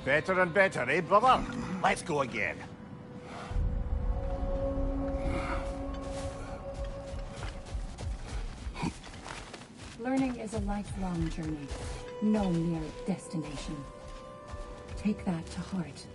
Better and better, eh, brother? Let's go again. Learning is a lifelong journey, no mere destination. Take that to heart.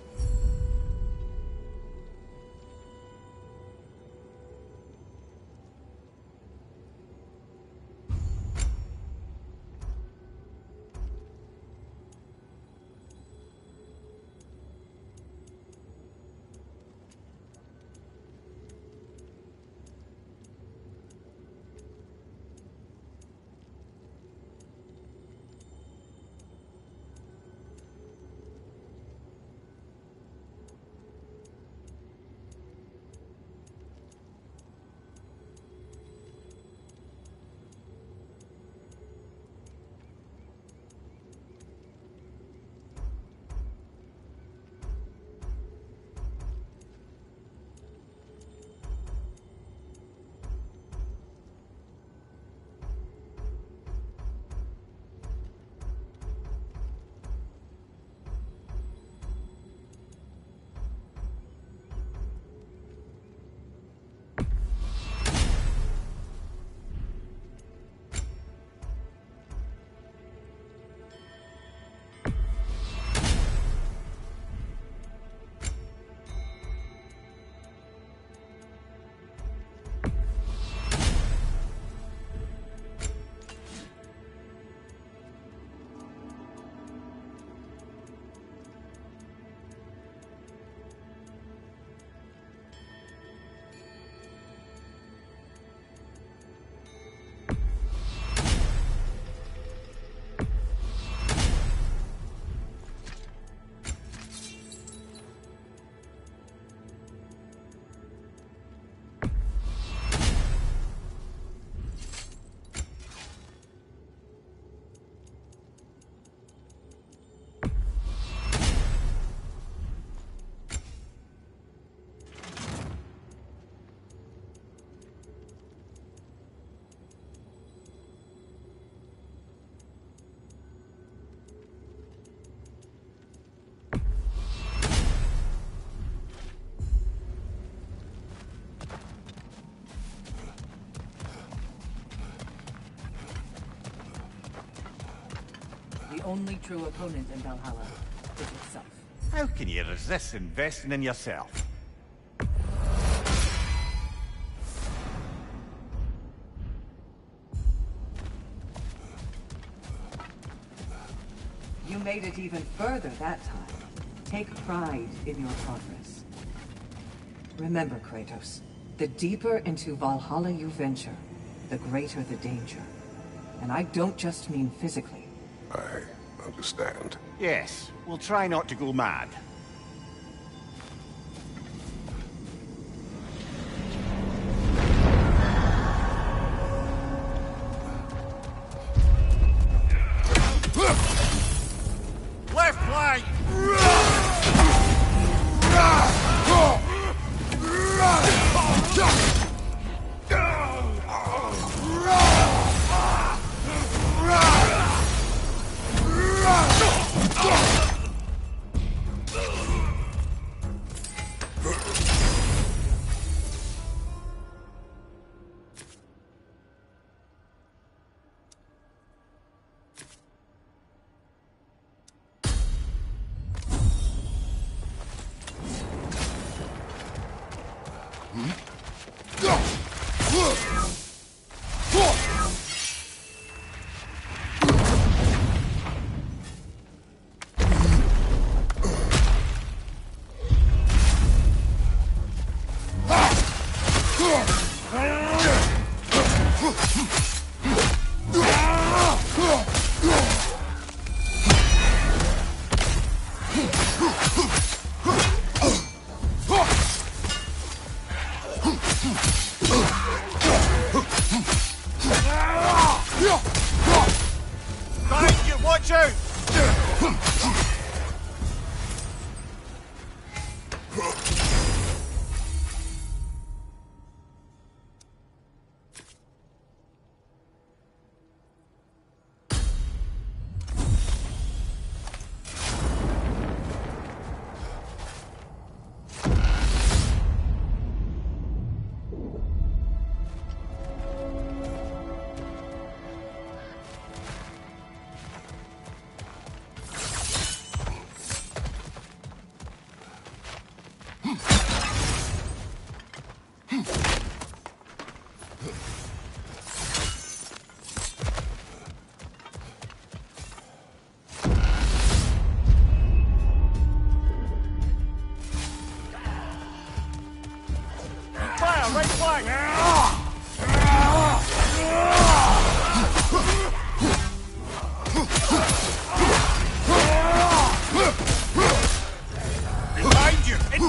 The only true opponent in Valhalla is itself. How can you resist investing in yourself? You made it even further that time. Take pride in your progress. Remember, Kratos, the deeper into Valhalla you venture, the greater the danger. And I don't just mean physically. I understand. Yes, we'll try not to go mad. Left flank! Watch out!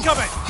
Incoming!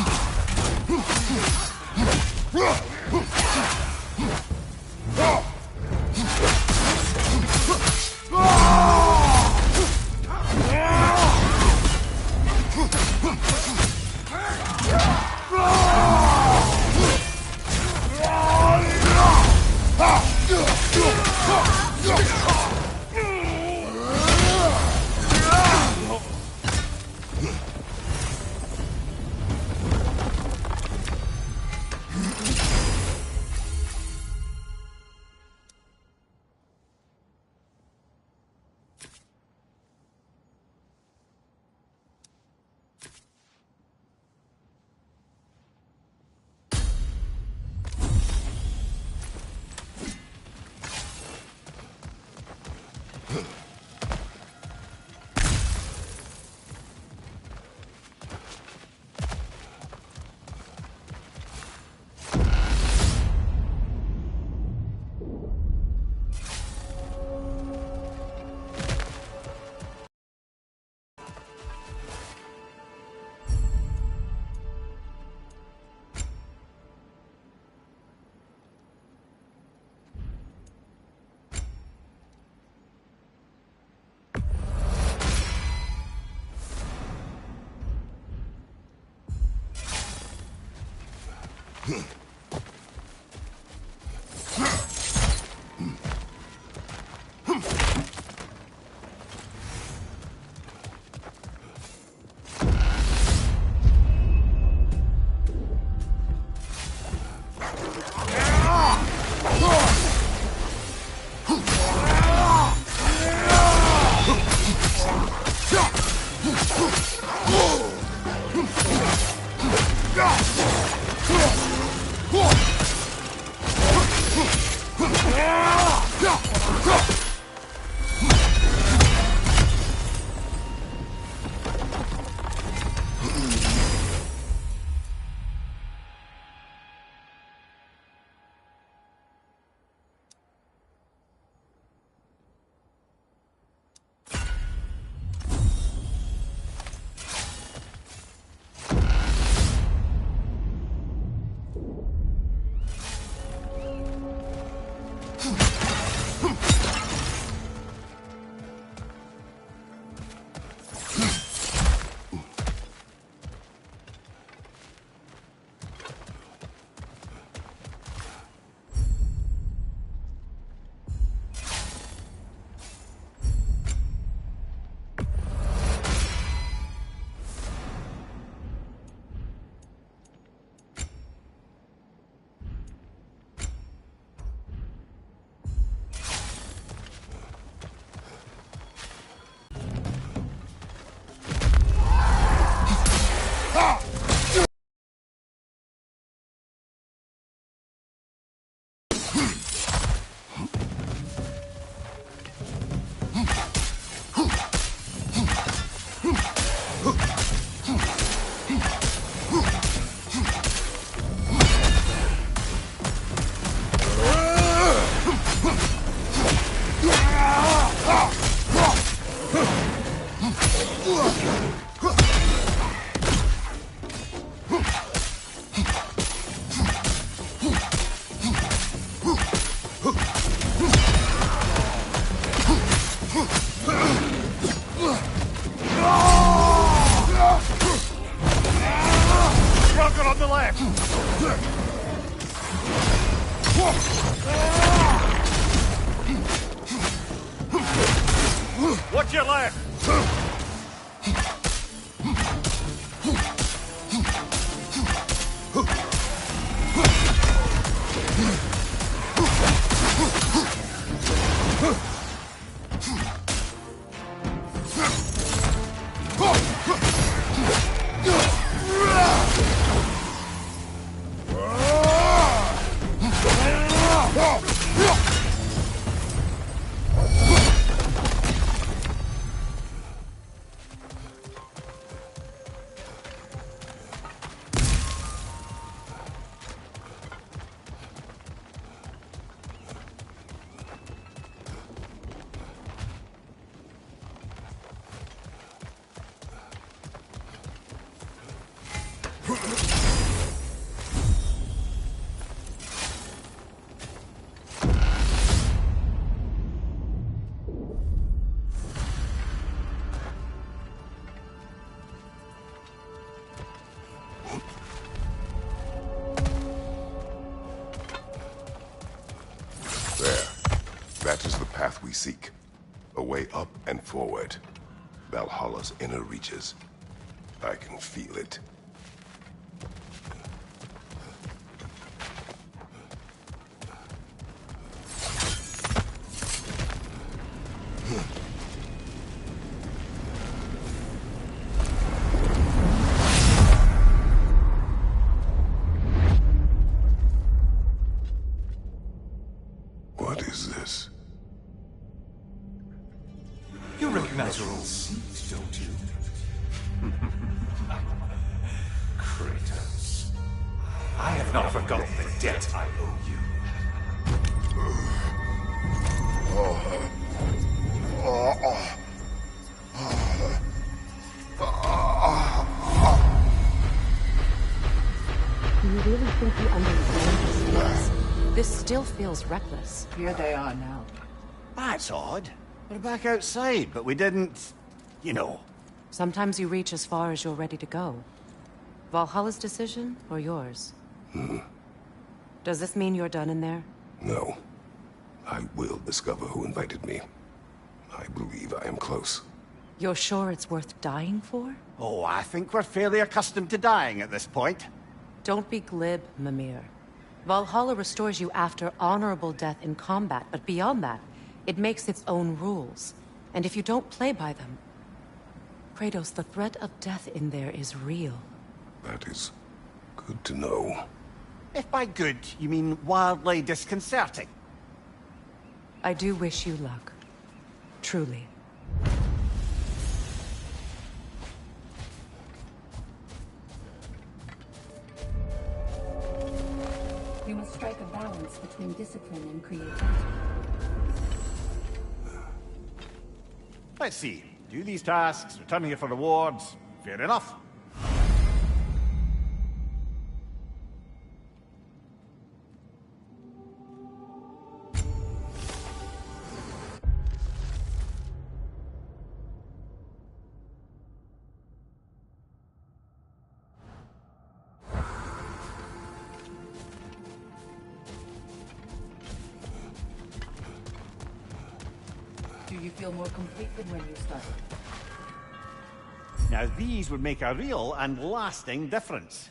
Watch your left! seek. A way up and forward. Valhalla's inner reaches. I can feel it. What is this? You recognize your old seats, don't you? Kratos. I have not forgotten the debt I owe you. Do you really think you understand the stakes? This still feels reckless. Here they are now. That's odd. We're back outside, but we didn't... you know. Sometimes you reach as far as you're ready to go. Valhalla's decision, or yours? Does this mean you're done in there? No. I will discover who invited me. I believe I am close. You're sure it's worth dying for? Oh, I think we're fairly accustomed to dying at this point. Don't be glib, Mimir. Valhalla restores you after honorable death in combat, but beyond that, it makes its own rules. And if you don't play by them... Kratos, the threat of death in there is real. That is good to know. If by good, you mean wildly disconcerting. I do wish you luck. Truly. You must strike a balance between discipline and creativity. Let's see. Do these tasks, return here for rewards. Fair enough. Do you feel more complete than when you started? Now these would make a real and lasting difference.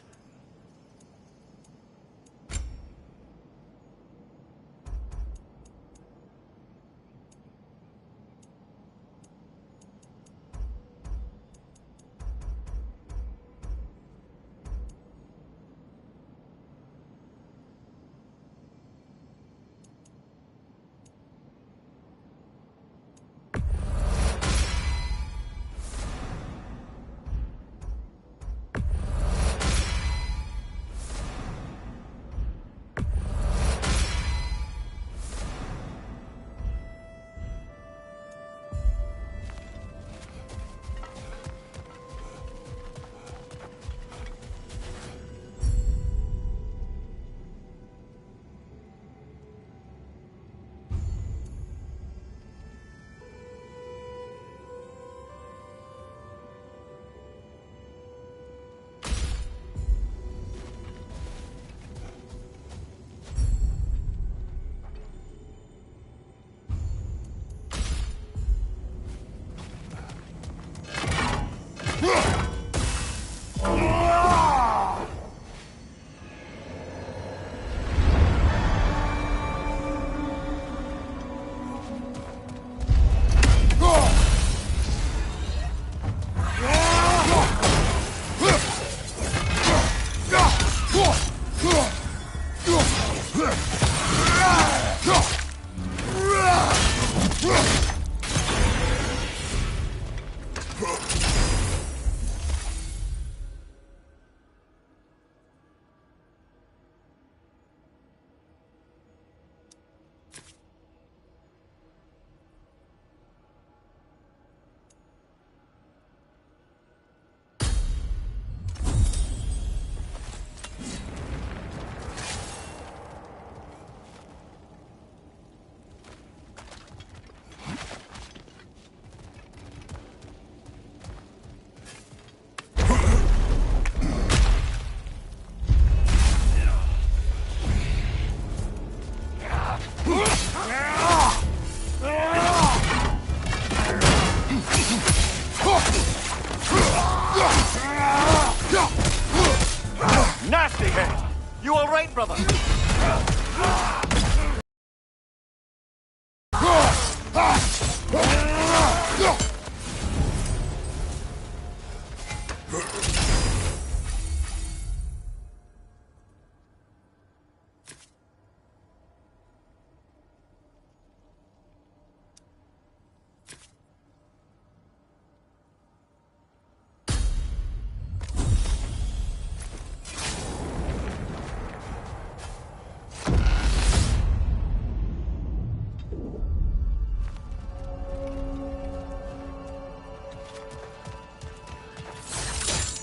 nasty head! You all right, brother?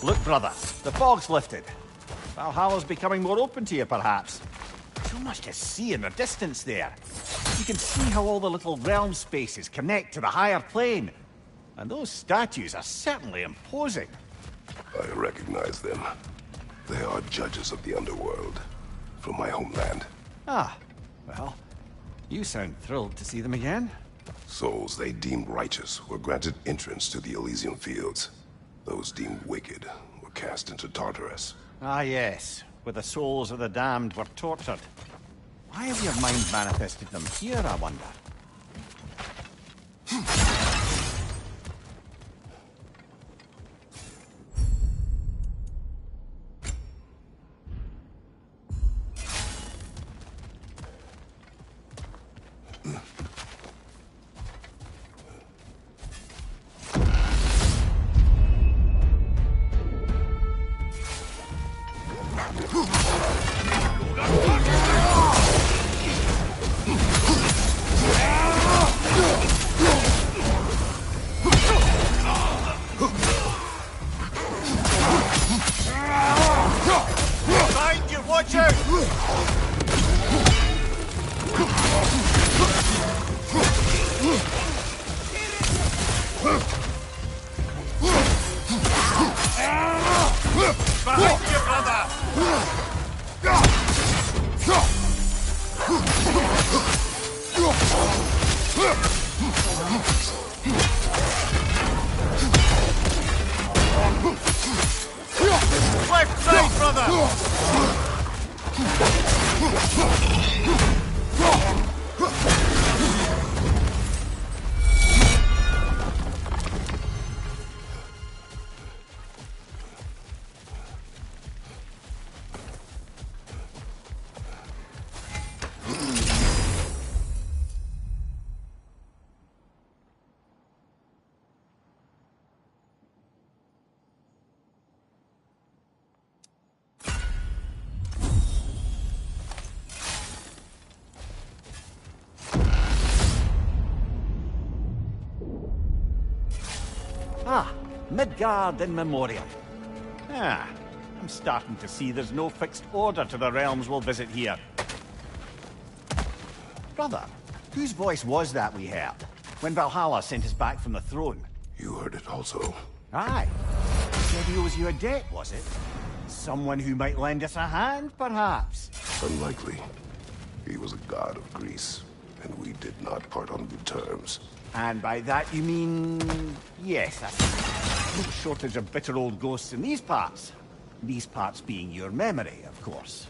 Look, brother, the fog's lifted. Valhalla's becoming more open to you, perhaps. So much to see in the distance there. You can see how all the little realm spaces connect to the higher plane. And those statues are certainly imposing. I recognize them. They are judges of the underworld, from my homeland. Ah, well, you sound thrilled to see them again. Souls they deemed righteous were granted entrance to the Elysian fields. Those deemed wicked were cast into Tartarus. Ah, yes, where the souls of the damned were tortured. Why have your mind manifested them here, I wonder? Behind you, watch out! Behind you, brother! Left side, brother! Ah, Midgard in memoriam. Ah, I'm starting to see there's no fixed order to the realms we'll visit here. Brother, whose voice was that we heard when Valhalla sent us back from the throne? You heard it also. Aye. Said he owes you a debt, was it? Someone who might lend us a hand, perhaps? Unlikely. He was a god of Greece, and we did not part on good terms. And by that you mean... yes, no shortage of bitter old ghosts in these parts. These parts being your memory, of course.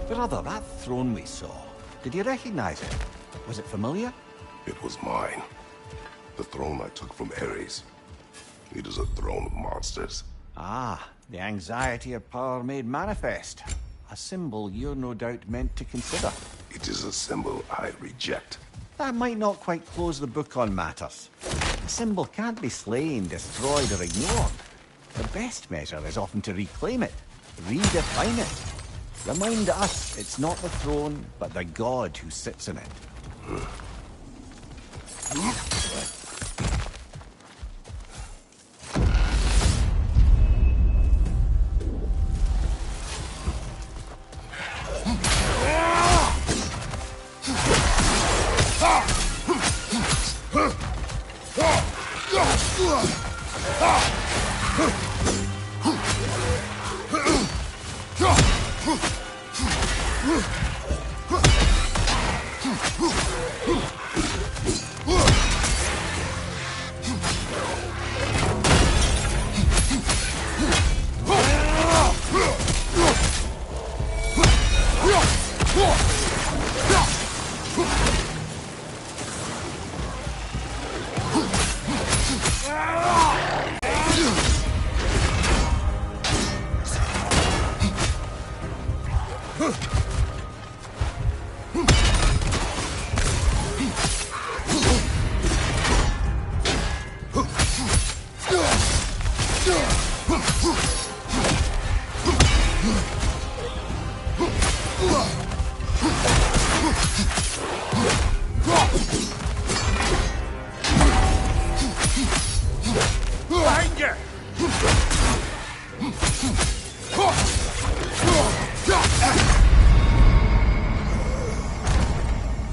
Brother, that throne we saw, did you recognize it? Was it familiar? It was mine. The throne I took from Ares. It is a throne of monsters. Ah, the anxiety of power made manifest. A symbol you're no doubt meant to consider. It is a symbol I reject. That might not quite close the book on matters. A symbol can't be slain, destroyed, or ignored. The best measure is often to reclaim it, redefine it. Remind us it's not the throne, but the god who sits in it.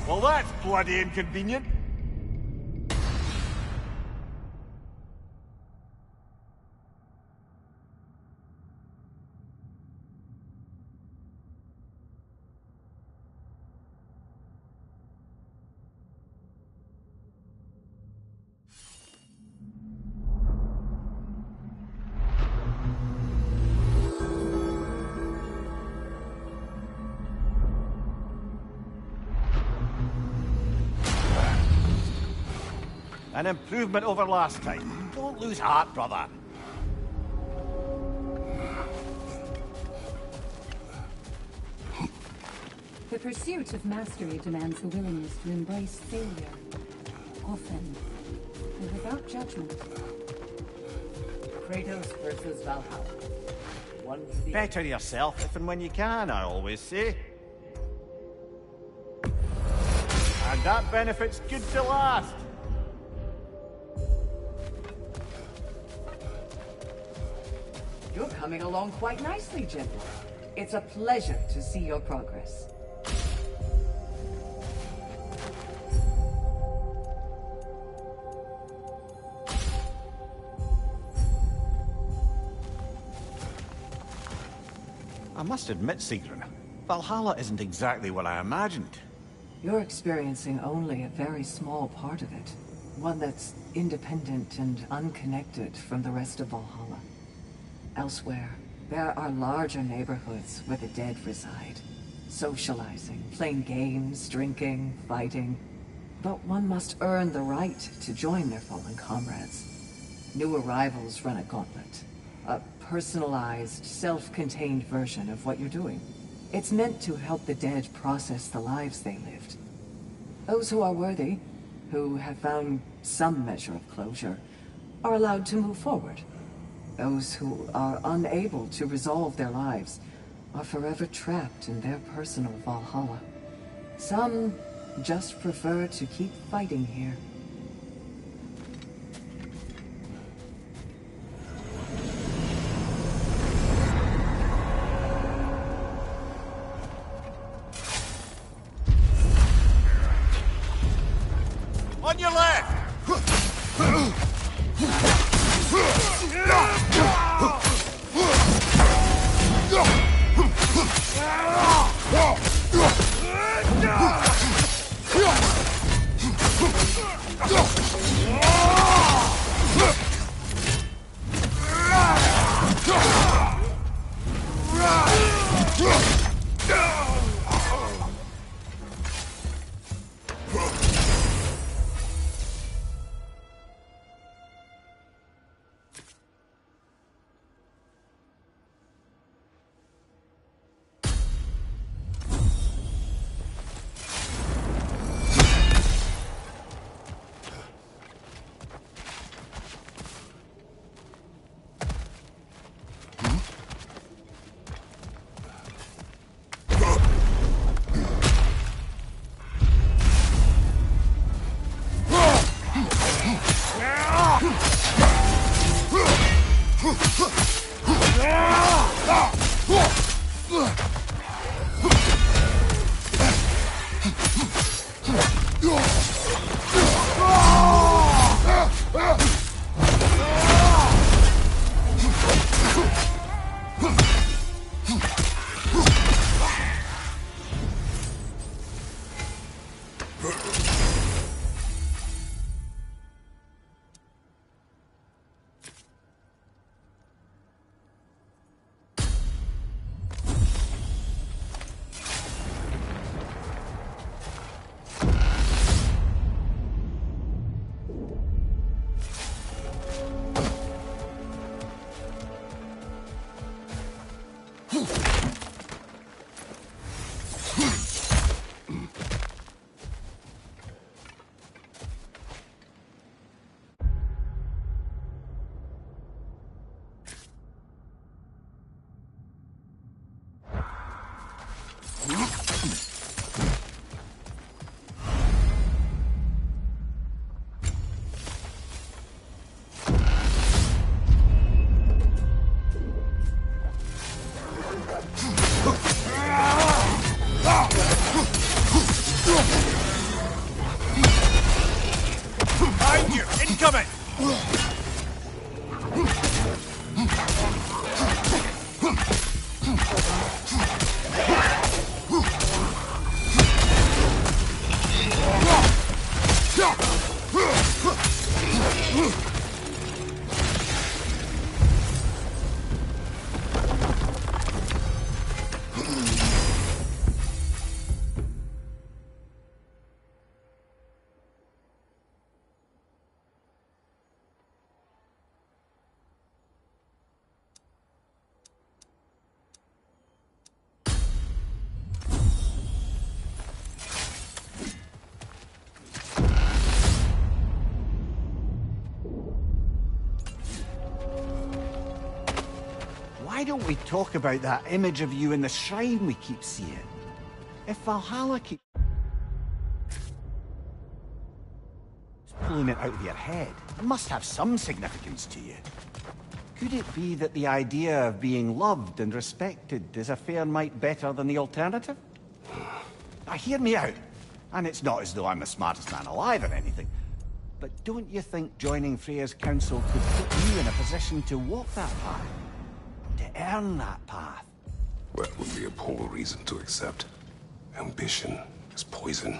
Well, that's bloody inconvenient. An improvement over last time. Don't lose heart, brother. The pursuit of mastery demands the willingness to embrace failure, often, and without judgment. Kratos versus Valhalla. One for the Better yourself if and when you can, I always say. And that benefit's good to last. You're coming along quite nicely, General. It's a pleasure to see your progress. I must admit, Sigrun, Valhalla isn't exactly what I imagined. You're experiencing only a very small part of it. One that's independent and unconnected from the rest of Valhalla. Elsewhere, there are larger neighborhoods where the dead reside. Socializing, playing games, drinking, fighting. But one must earn the right to join their fallen comrades. New arrivals run a gauntlet. A personalized, self-contained version of what you're doing. It's meant to help the dead process the lives they lived. Those who are worthy, who have found some measure of closure, are allowed to move forward. Those who are unable to resolve their lives are forever trapped in their personal Valhalla. Some just prefer to keep fighting here. On your left! Behind you! Incoming! Why don't we talk about that image of you in the shrine we keep seeing? If Valhalla keeps pulling it out of your head, it must have some significance to you. Could it be that the idea of being loved and respected is a fair mite better than the alternative? Now, hear me out. And it's not as though I'm the smartest man alive or anything. But don't you think joining Freya's council could put you in a position to walk that path? To earn that path? That would be a poor reason to accept. Ambition is poison.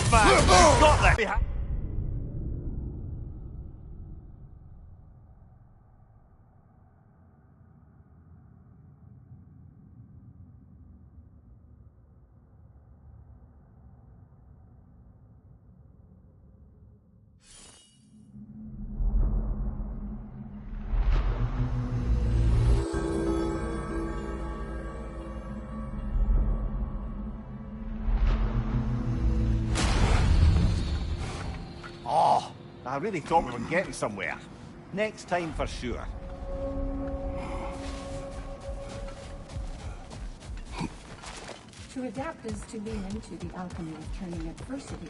it, man! You've got this! Oh, I really thought we were getting somewhere. Next time for sure. To adapt is to lean into the alchemy of turning adversity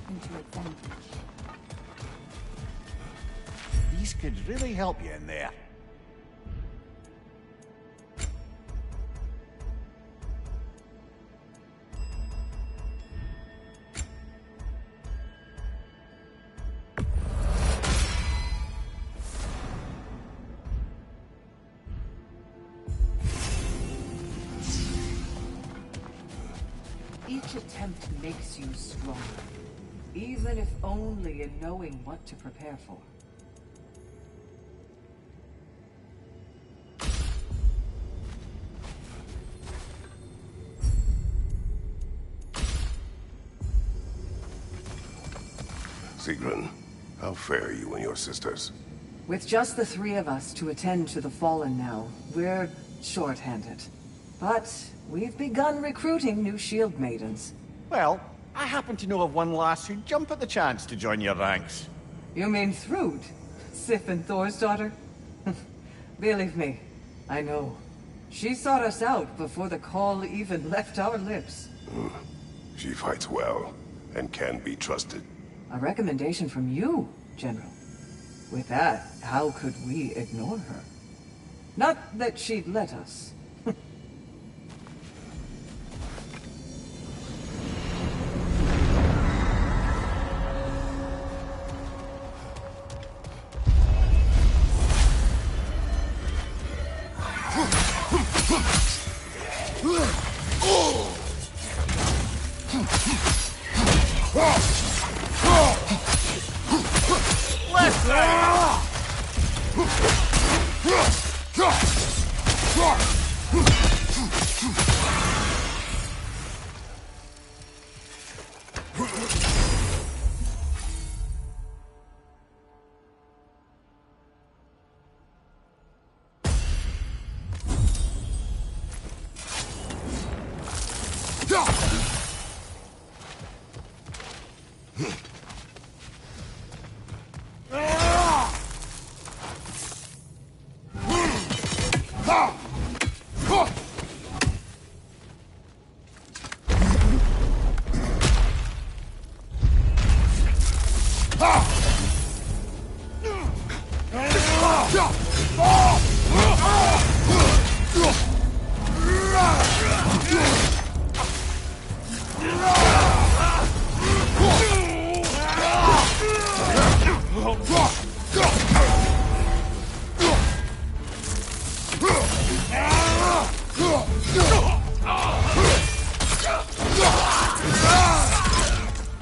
into advantage. These could really help you in there. Each attempt makes you stronger, even if only in knowing what to prepare for. Sigrun, how fare you and your sisters? With just the three of us to attend to the fallen now, we're short-handed. But we've begun recruiting new shield maidens. Well, I happen to know of one lass who'd jump at the chance to join your ranks. You mean Thrud? Sif and Thor's daughter? Believe me, I know. She sought us out before the call even left our lips. She fights well, and can be trusted. A recommendation from you, General. With that, how could we ignore her? Not that she'd let us.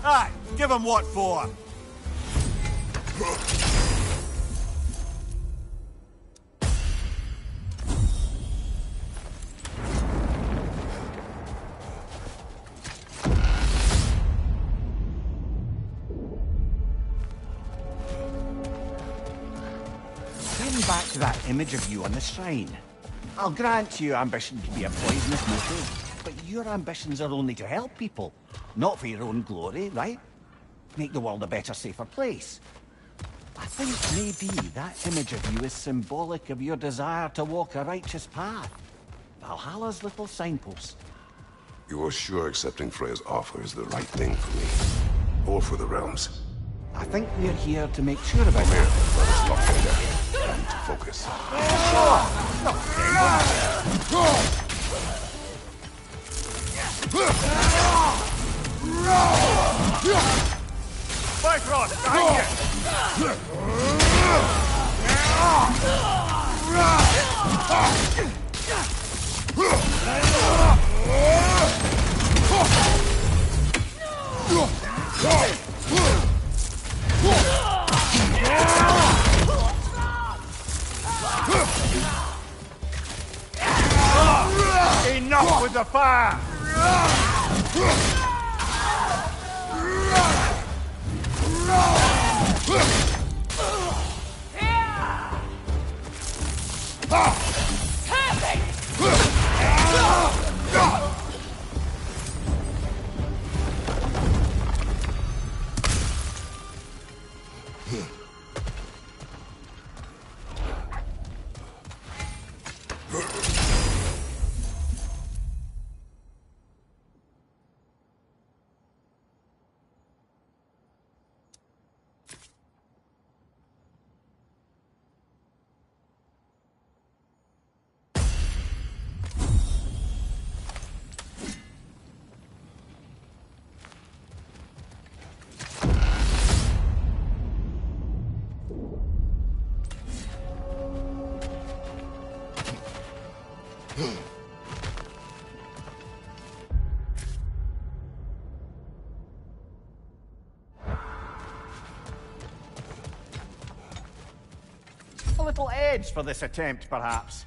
Aye, give him what for. Getting back to that image of you on the shrine. I'll grant you ambition can be a poisonous motive, but your ambitions are only to help people, not for your own glory, right? Make the world a better, safer place. I think maybe that image of you is symbolic of your desire to walk a righteous path. Valhalla's little signpost. You are sure accepting Freya's offer is the right thing for me? Or for the realms? I think we're here to make sure about Here, that. let us talk later. I need to focus. Bifrost, behind you! fire! A little edge for this attempt, perhaps.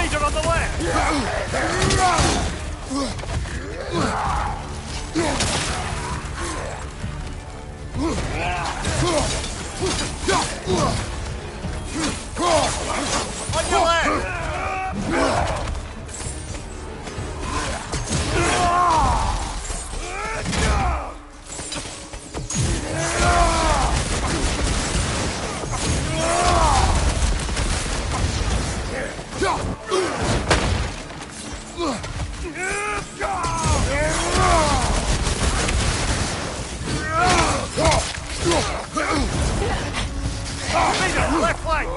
Raider on the left! On your left! Raider, left flank!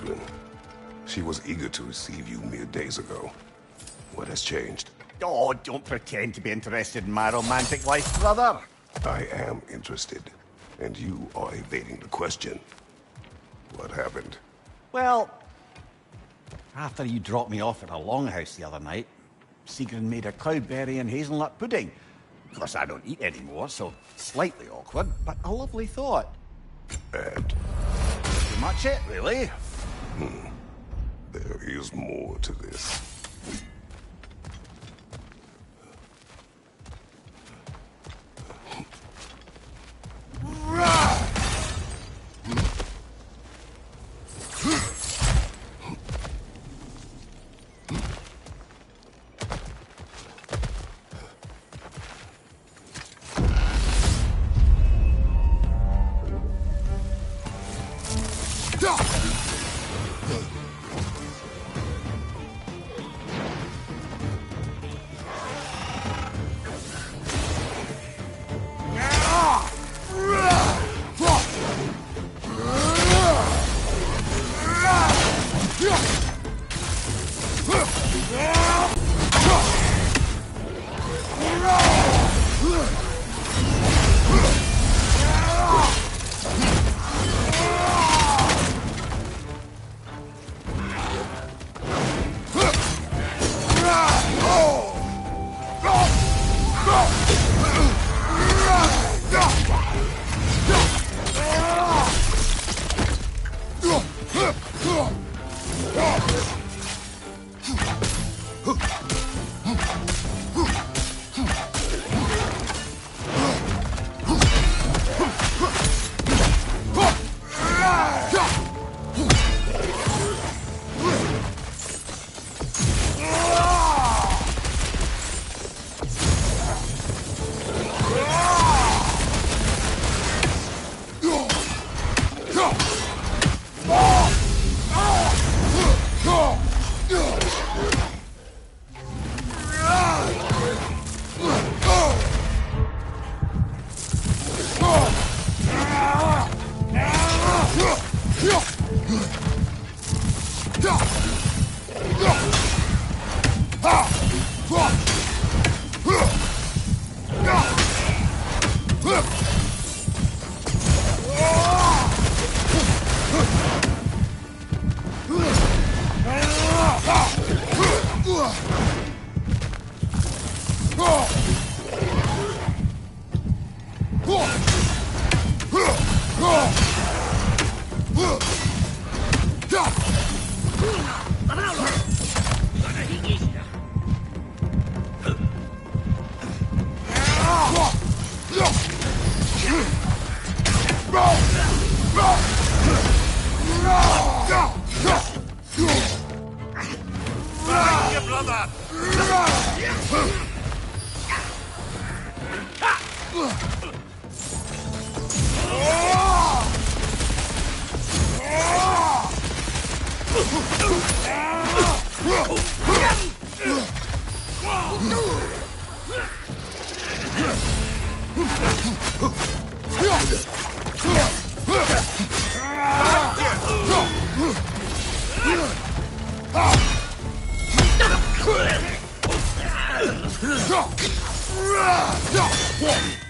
Vibin. She was eager to receive you mere days ago. What has changed? Oh, don't pretend to be interested in my romantic life, brother. I am interested, and you are evading the question. What happened? Well, after you dropped me off at a longhouse the other night, Sigrun made a cloudberry and hazelnut pudding. Of course, I don't eat anymore, so slightly awkward, but a lovely thought. And Pretty much it, really. there is more to this.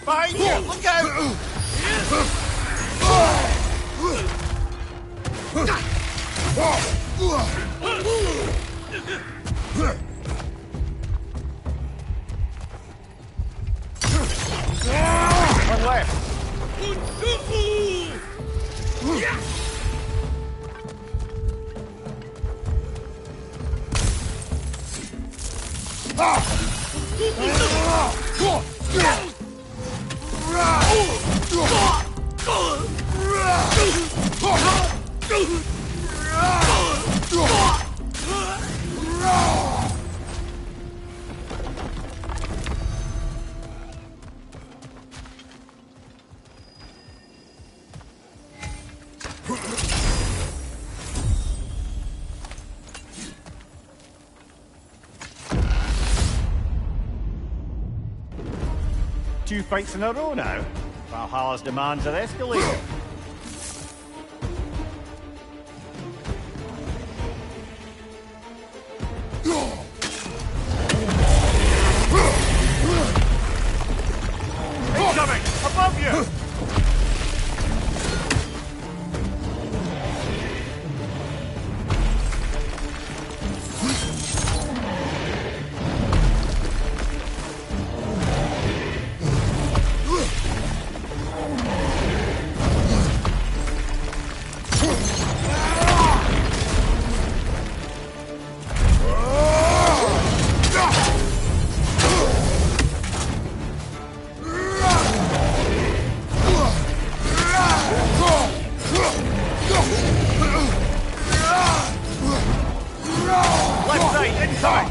Behind you! Look out! One left. Two fights in a row now. Valhalla's demands are escalating. Incoming! Above you! Left side, incoming!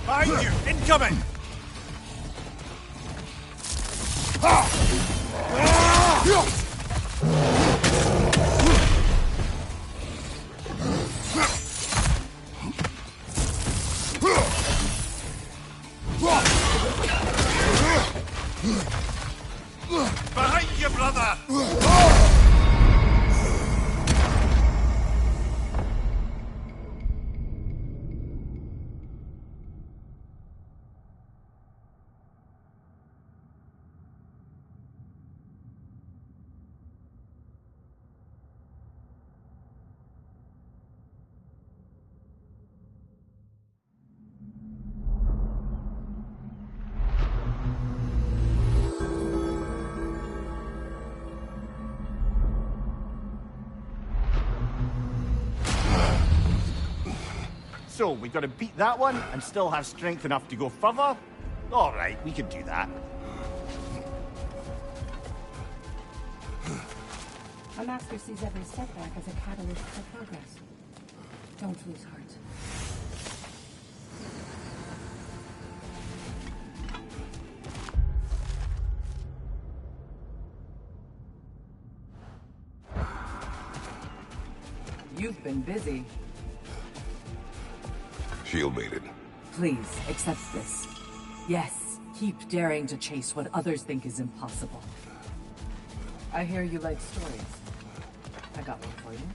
Behind you! Incoming! Behind you, brother! So, we've got to beat that one and still have strength enough to go further? Alright, we can do that. A master sees every setback as a catalyst for progress. Don't lose heart. You've been busy. Shield baited. Please, accept this. Yes, keep daring to chase what others think is impossible. I hear you like stories. I got one for you.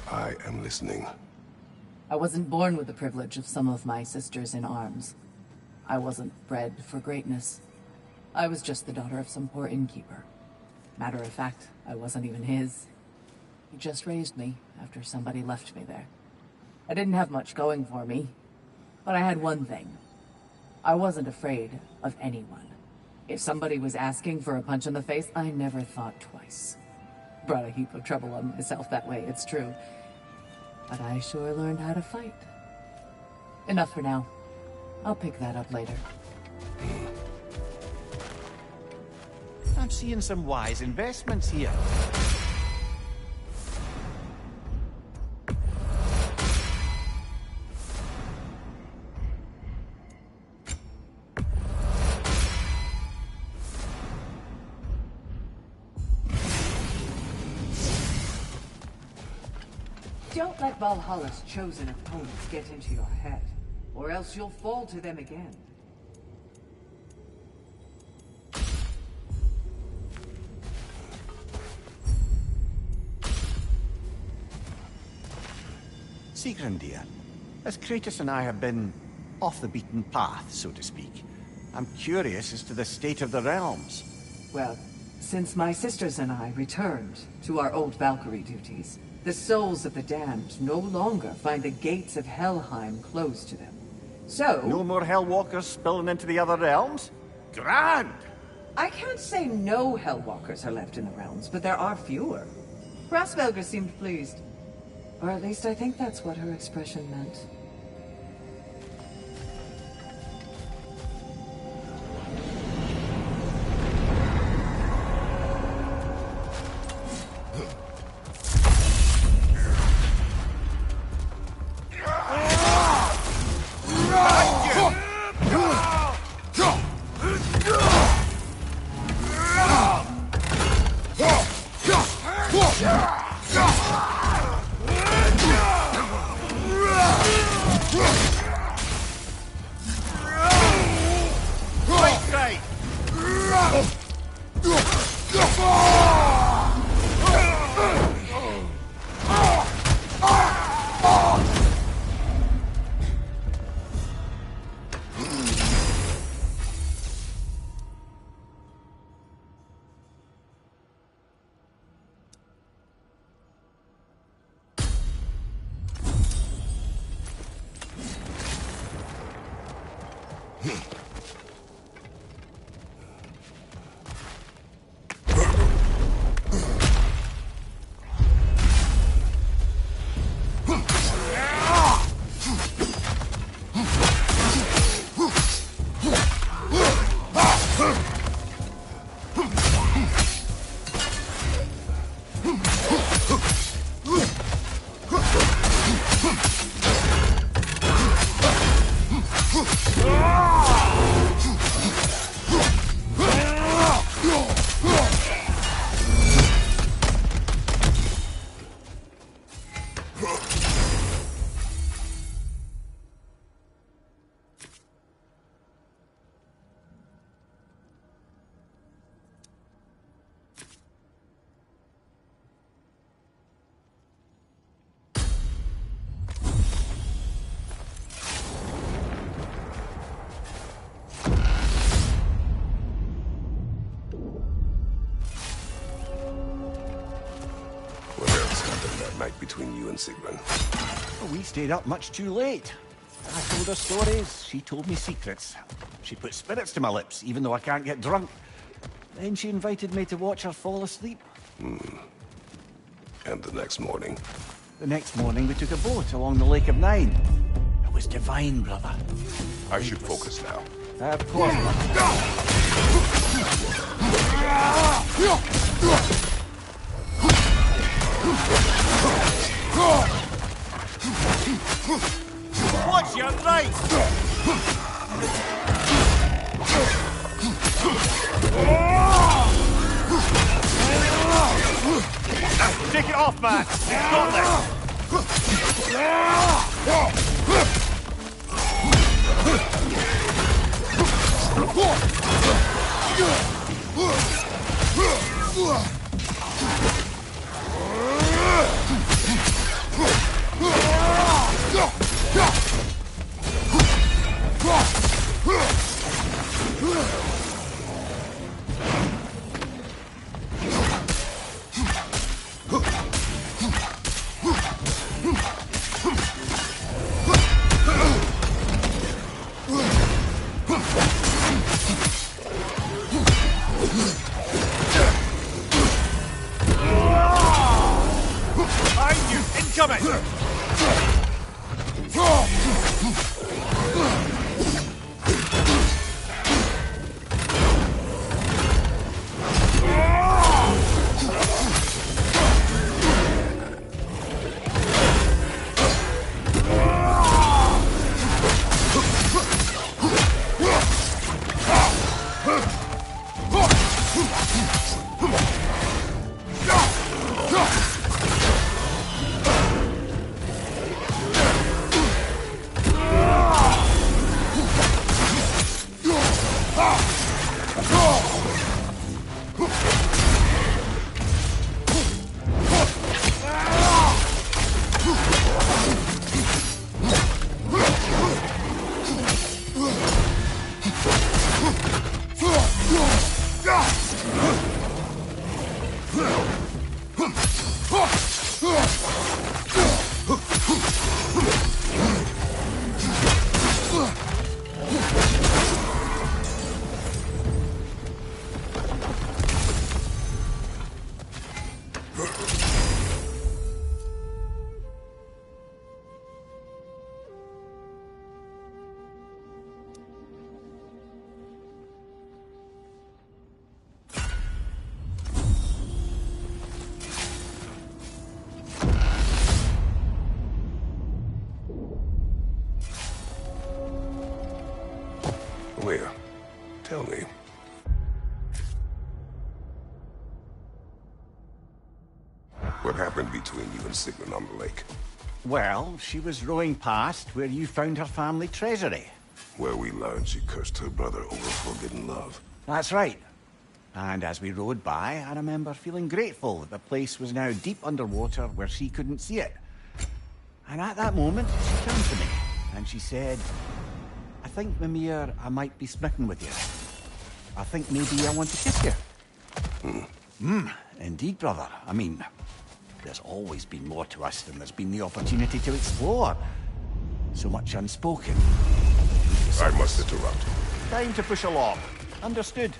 I am listening. I wasn't born with the privilege of some of my sisters in arms. I wasn't bred for greatness. I was just the daughter of some poor innkeeper. Matter of fact, I wasn't even his. He just raised me after somebody left me there. I didn't have much going for me, but I had one thing. I wasn't afraid of anyone. If somebody was asking for a punch in the face, I never thought twice. Brought a heap of trouble on myself that way, it's true. But I sure learned how to fight. Enough for now. I'll pick that up later. I'm seeing some wise investments here. Don't let Valhalla's chosen opponents get into your head, or else you'll fall to them again. Sigrun, dear, as Kratos and I have been off the beaten path, so to speak, I'm curious as to the state of the realms. Well, since my sisters and I returned to our old Valkyrie duties, the souls of the damned no longer find the gates of Helheim closed to them. So... No more Hellwalkers spilling into the other realms? Grand! I can't say no Hellwalkers are left in the realms, but there are fewer. Rasvelga seemed pleased. Or at least I think that's what her expression meant. that night between you and Sigrun? Well, we stayed up much too late. I told her stories, she told me secrets. She put spirits to my lips, even though I can't get drunk. Then she invited me to watch her fall asleep. And the next morning? The next morning, we took a boat along the Lake of Nine. It was divine, brother. I should focus now. Of course, brother. Watch your right! Take it off, man! Got this! Behind you! Incoming! Where? Tell me. What happened between you and Sigrun on the lake? Well, she was rowing past where you found her family treasury. Where we learned she cursed her brother over forbidden love. That's right. And as we rowed by, I remember feeling grateful that the place was now deep underwater where she couldn't see it. And at that moment, she turned to me, and she said, I think, Mimir, I might be smitten with you. I think maybe I want to kiss you. Indeed, brother. I mean, there's always been more to us than there's been the opportunity to explore. So much unspoken. I must interrupt. Time to push along. Understood.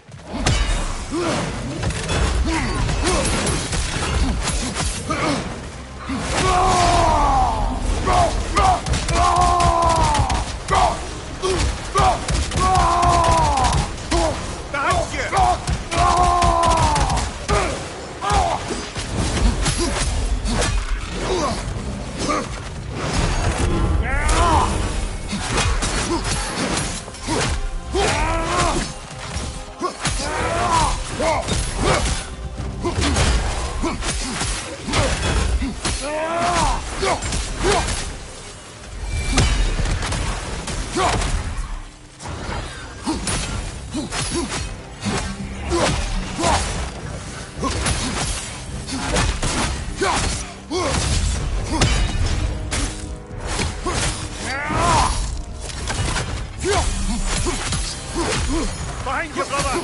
Behind you, brother!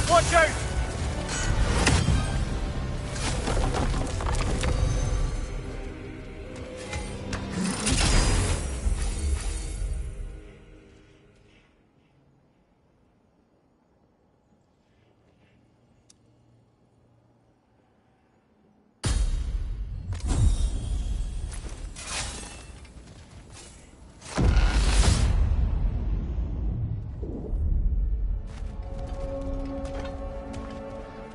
Watch out!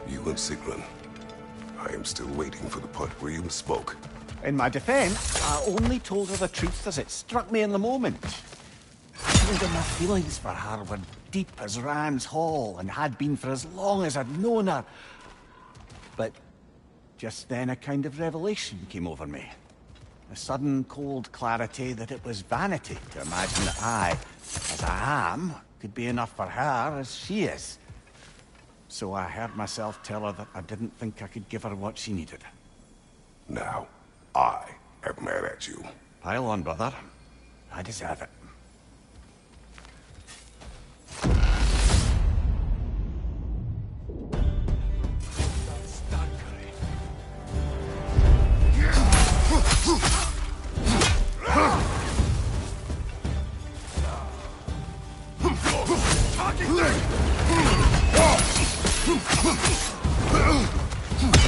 You and Sigrun. I am still waiting for the part where you spoke. In my defense, I only told her the truth as it struck me in the moment. I told her my feelings for her were deep as Rand's Hall and had been for as long as I'd known her. But just then a kind of revelation came over me. A sudden cold clarity that it was vanity to imagine that I, as I am, could be enough for her as she is. So I heard myself tell her that I didn't think I could give her what she needed. Now, I am mad at you. Pile on, brother. I deserve it.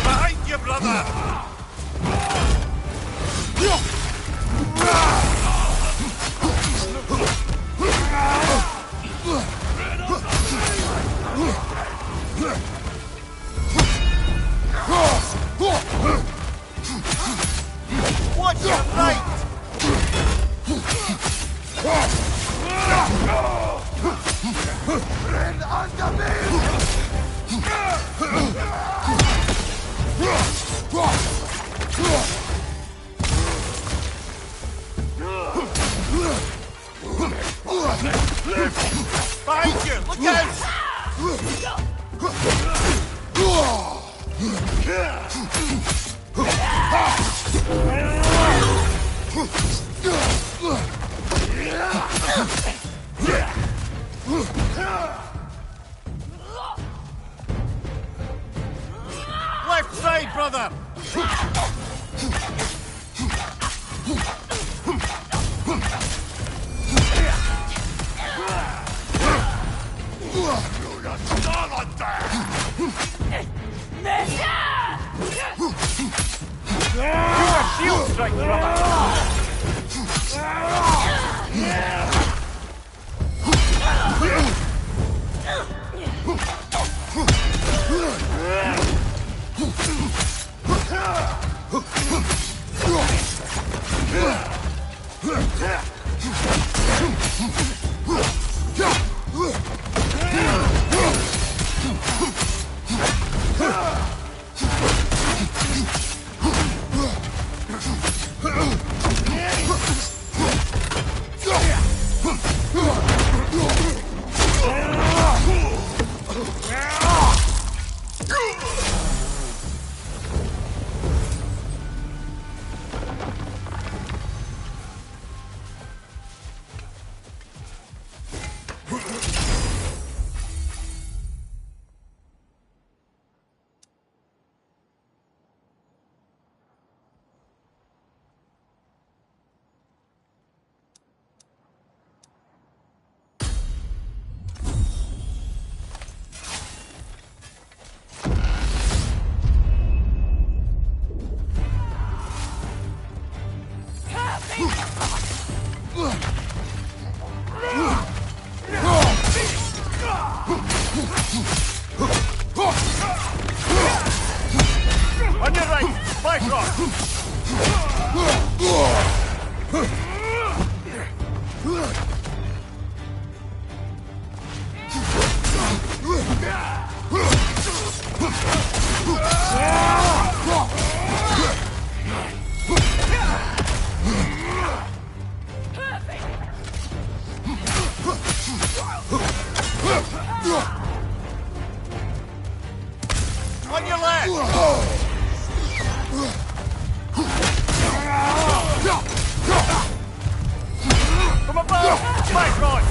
Behind you, brother! Watch your right! And under me! Behind you! Look out! Left side, brother! Do a shield strike, brother! On your left! From above! My God!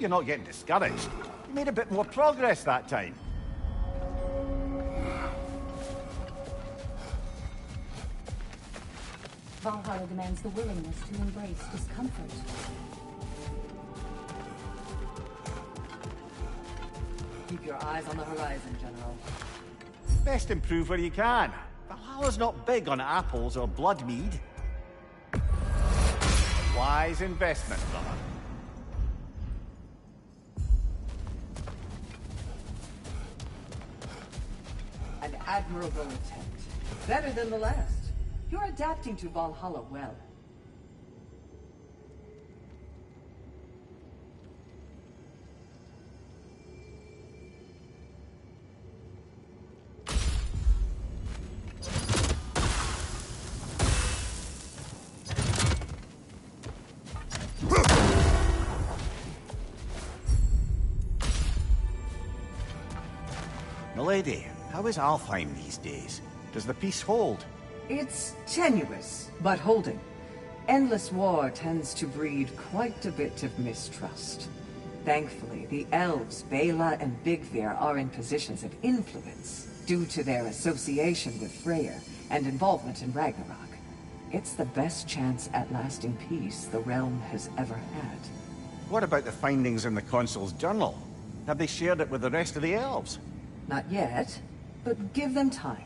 You're not getting discouraged. You made a bit more progress that time. Valhalla demands the willingness to embrace discomfort. Keep your eyes on the horizon, General. Best improve where you can. Valhalla's not big on apples or blood mead. Wise investment, brother. An admirable attempt. Better than the last. You're adapting to Valhalla well. Milady, how is Alfheim these days? Does the peace hold? It's tenuous, but holding. Endless war tends to breed quite a bit of mistrust. Thankfully, the elves, Bela and Bigvir, are in positions of influence due to their association with Freyr and involvement in Ragnarok. It's the best chance at lasting peace the realm has ever had. What about the findings in the Consul's journal? Have they shared it with the rest of the elves? Not yet, but give them time.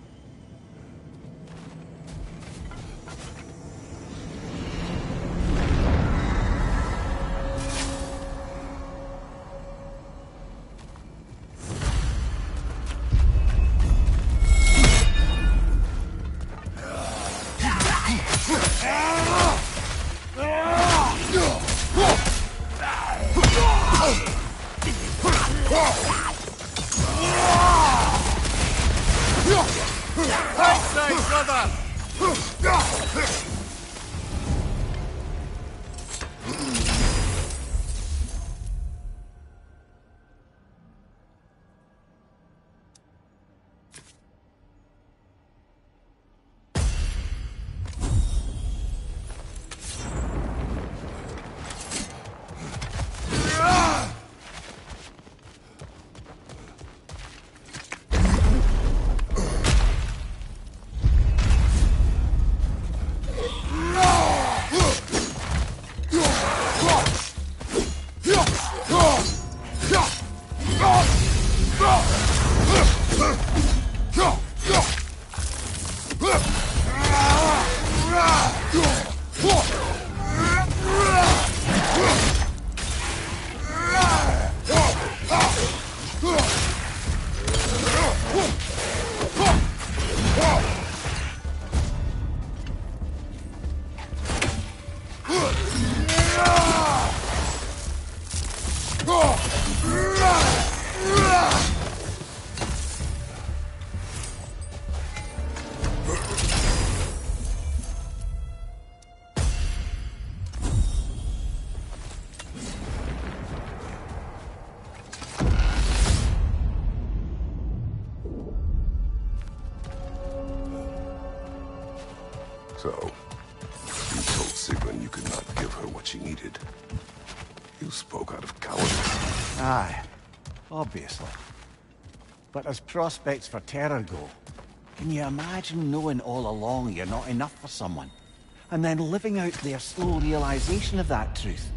So, you told Sigrun you could not give her what she needed. You spoke out of cowardice. Aye, obviously. But as prospects for terror go, can you imagine knowing all along you're not enough for someone? And then living out their slow realization of that truth?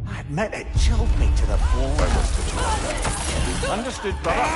I admit it chilled me to the bone. I must have known. Understood, brother.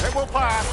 It will pass.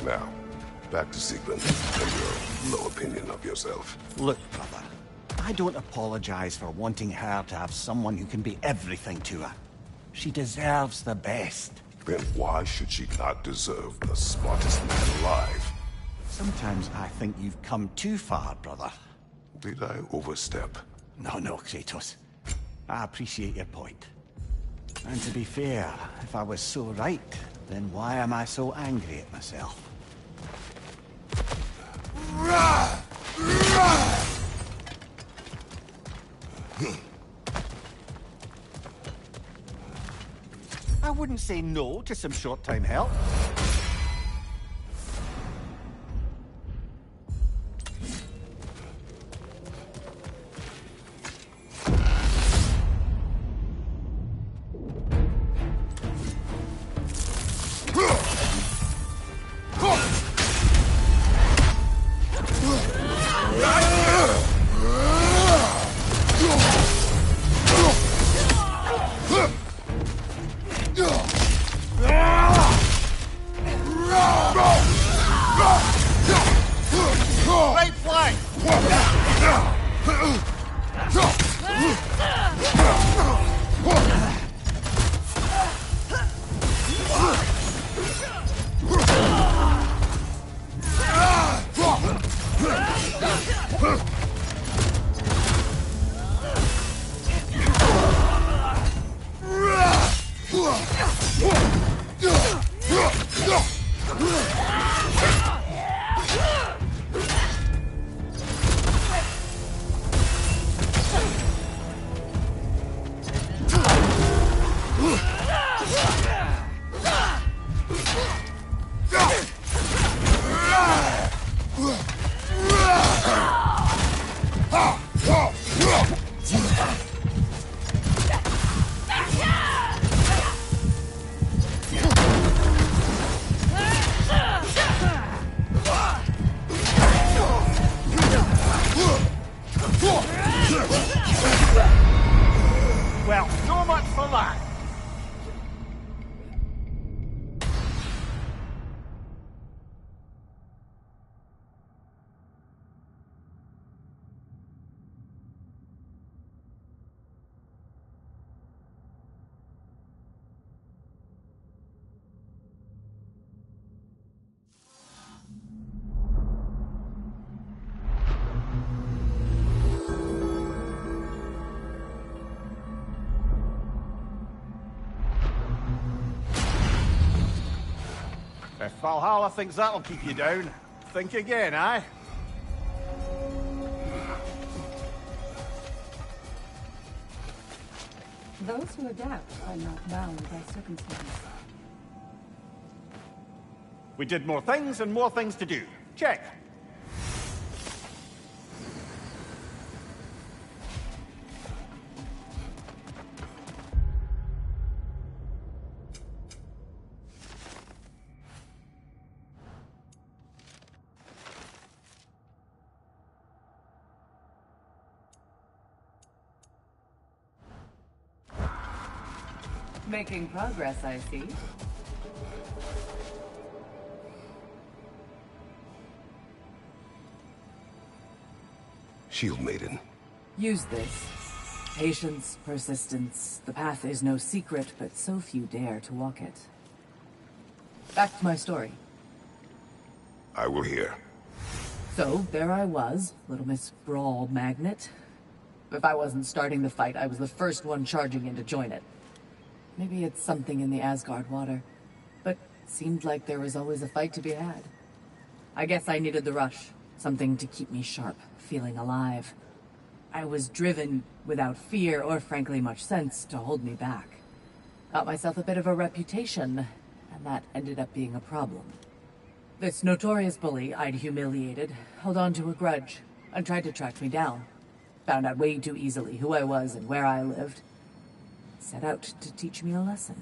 Now, back to Siegmund and your low opinion of yourself. Look, brother, I don't apologize for wanting her to have someone who can be everything to her. She deserves the best. Then why should she not deserve the smartest man alive? Sometimes I think you've come too far, brother. Did I overstep? No, Kratos. I appreciate your point. And to be fair, if I was so right, then why am I so angry at myself? I wouldn't say no to some short-time help. Right flank! Well, so much for that. If Valhalla thinks that'll keep you down, think again, eh? Those who adapt are not bound by circumstance. We did more things and more things to do. Check. Making progress, I see. Shield Maiden. Use this. Patience, persistence. The path is no secret, but so few dare to walk it. Back to my story. I will hear. So, there I was, Little Miss Brawl Magnet. If I wasn't starting the fight, I was the first one charging in to join it. Maybe it's something in the Asgard water, but it seemed like there was always a fight to be had. I guess I needed the rush, something to keep me sharp, feeling alive. I was driven without fear or frankly much sense to hold me back. Got myself a bit of a reputation, and that ended up being a problem. This notorious bully I'd humiliated held on to a grudge and tried to track me down. Found out way too easily who I was and where I lived. Set out to teach me a lesson.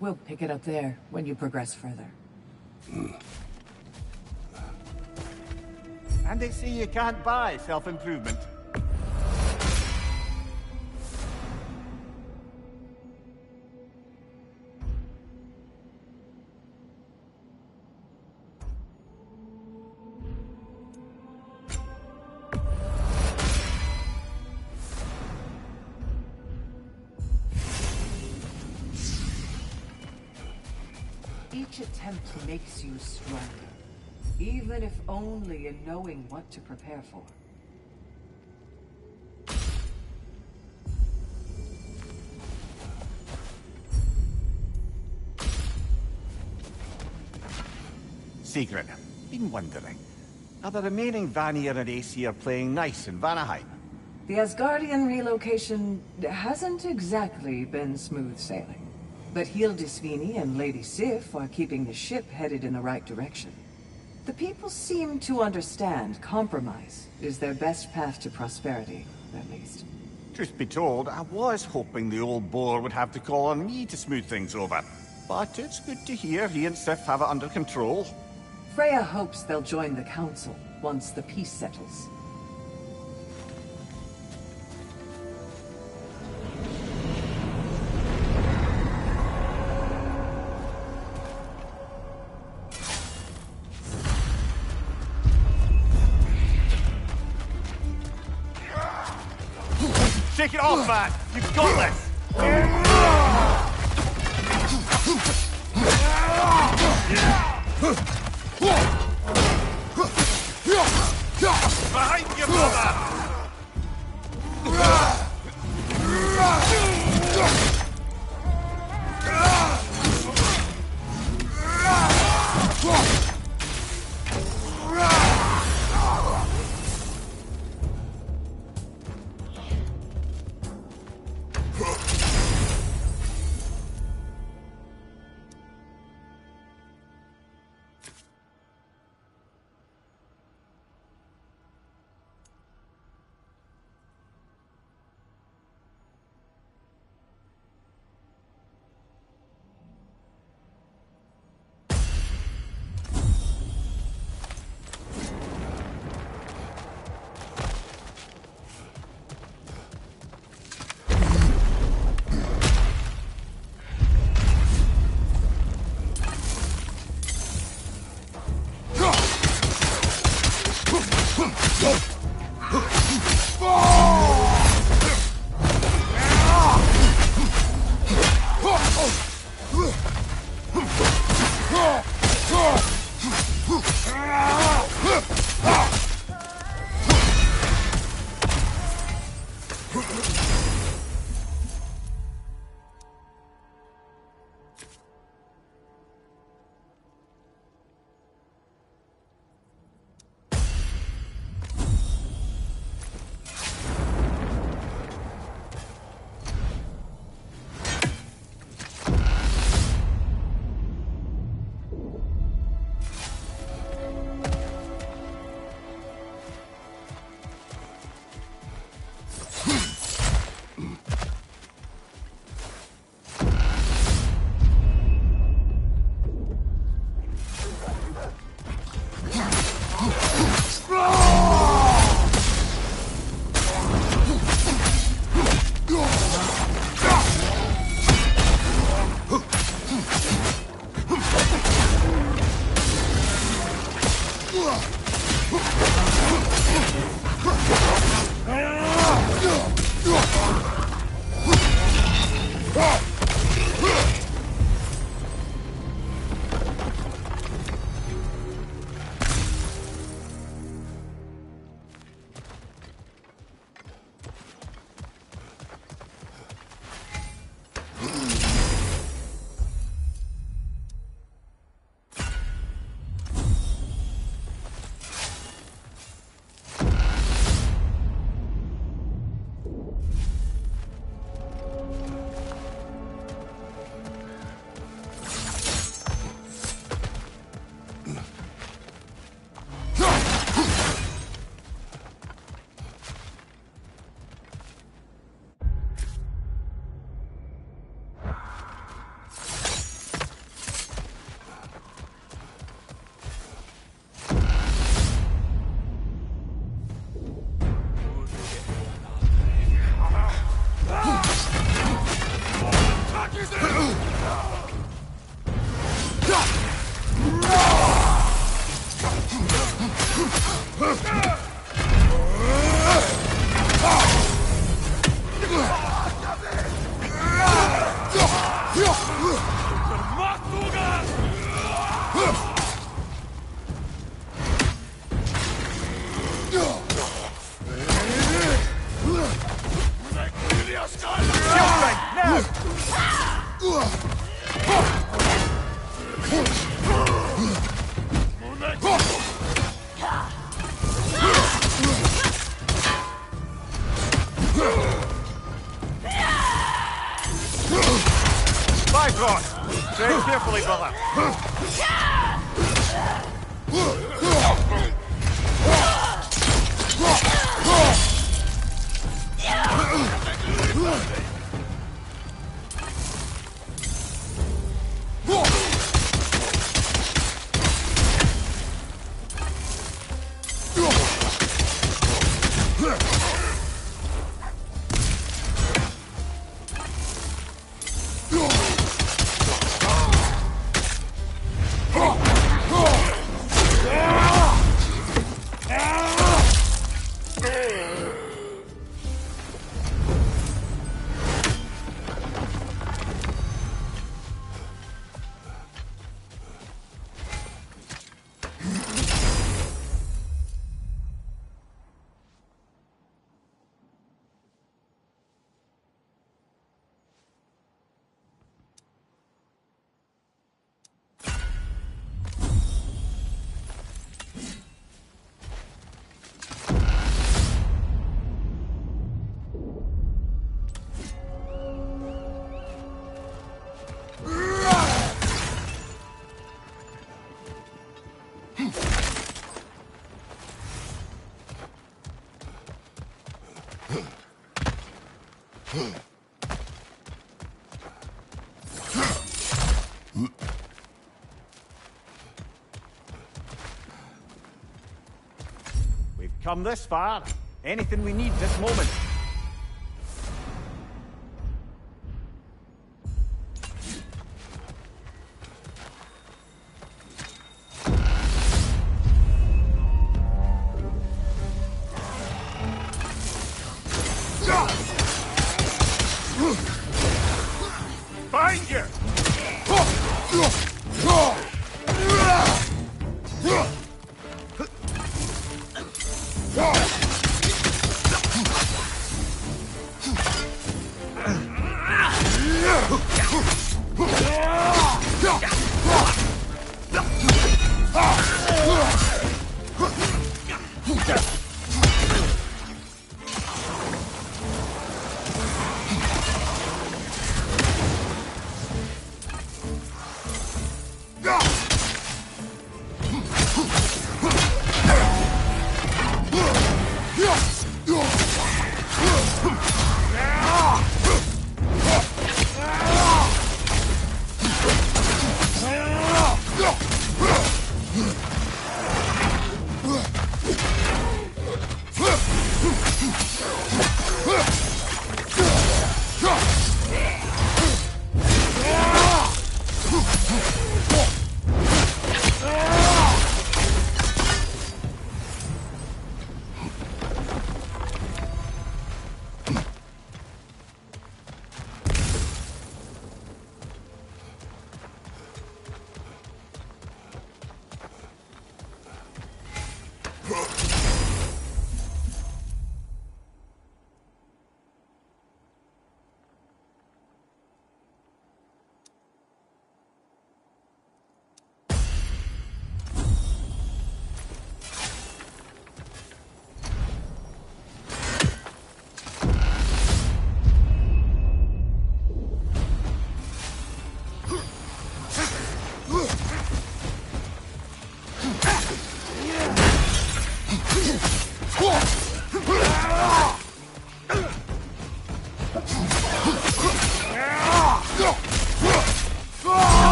We'll pick it up there when you progress further. And they say you can't buy self-improvement. Each attempt makes you stronger, even if only in knowing what to prepare for. Secret, been wondering. Are the remaining Vanir and Aesir playing nice in Vanaheim? The Asgardian relocation hasn't exactly been smooth sailing. But Hildisvini and Lady Sif are keeping the ship headed in the right direction. The people seem to understand compromise is their best path to prosperity, at least. Truth be told, I was hoping the old bore would have to call on me to smooth things over. But it's good to hear he and Sif have it under control. Freya hopes they'll join the council once the peace settles. Shake it off, man! You've got this! Behind you, brother! Tread carefully, brother. We've come this far. Anything we need this moment. Find you!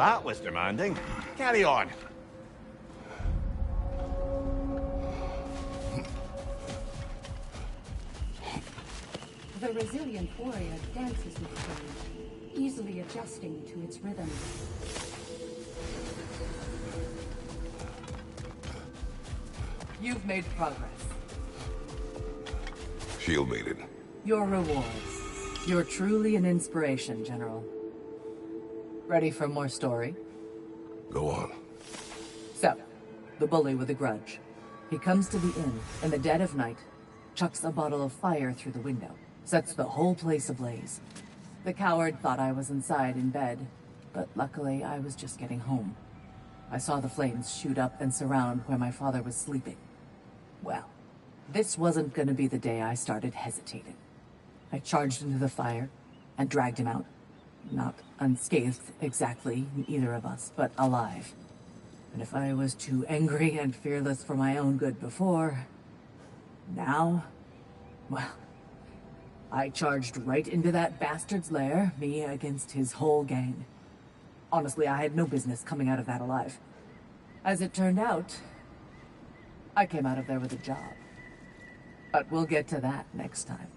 That was demanding. Carry on. The resilient warrior dances with change, easily adjusting to its rhythm. You've made progress. Shield made it. Your rewards. You're truly an inspiration, General. Ready for more story? Go on. So, the bully with a grudge. He comes to the inn in the dead of night, chucks a bottle of fire through the window, sets the whole place ablaze. The coward thought I was inside in bed, but luckily I was just getting home. I saw the flames shoot up and surround where my father was sleeping. Well, this wasn't gonna be the day I started hesitating. I charged into the fire and dragged him out. Not unscathed exactly, either of us, but alive. And if I was too angry and fearless for my own good before, now, well, I charged right into that bastard's lair, me against his whole gang. Honestly, I had no business coming out of that alive. As it turned out, I came out of there with a job. But we'll get to that next time.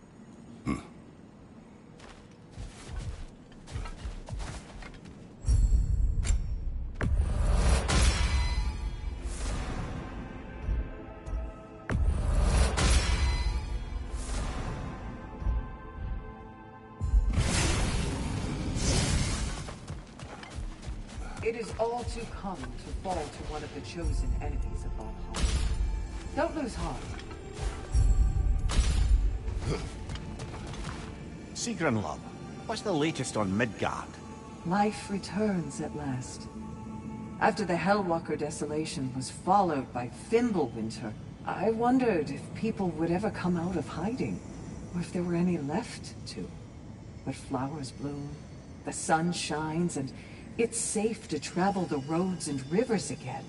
It is all too common to fall to one of the chosen enemies of Valhalla. Don't lose heart. Sigrun, love, what's the latest on Midgard? Life returns at last. After the Hellwalker desolation was followed by Fimbulwinter, I wondered if people would ever come out of hiding, or if there were any left to. But flowers bloom, the sun shines, and it's safe to travel the roads and rivers again.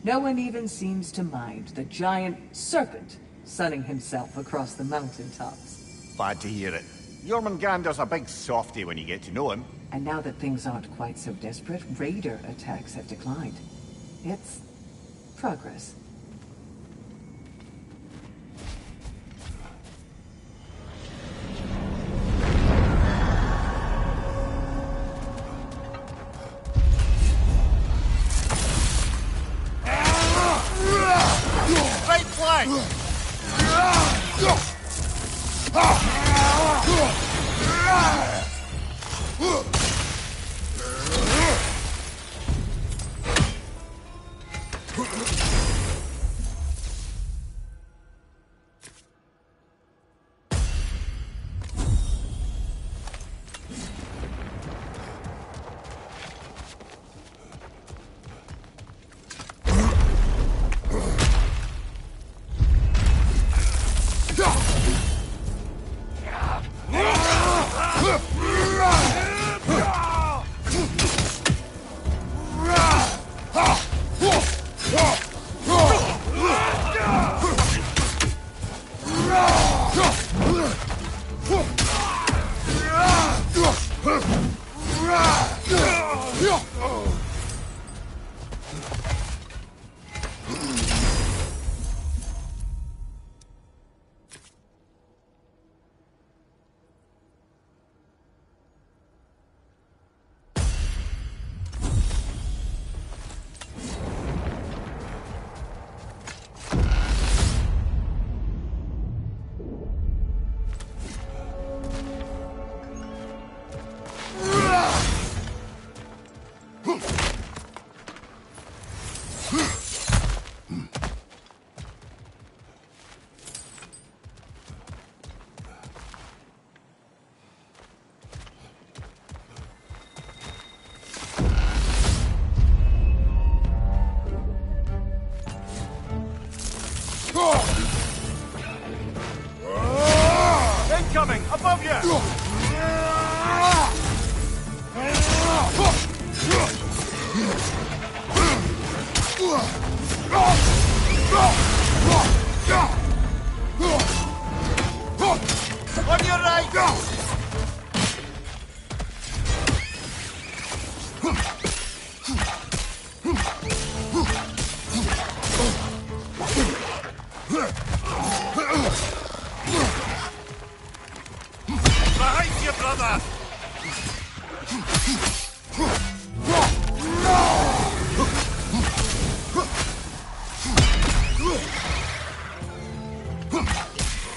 No one even seems to mind the giant serpent sunning himself across the mountaintops. Glad to hear it. Jormungandr's a big softy when you get to know him. And now that things aren't quite so desperate, raider attacks have declined. It's progress. Right flank! Behind you, brother!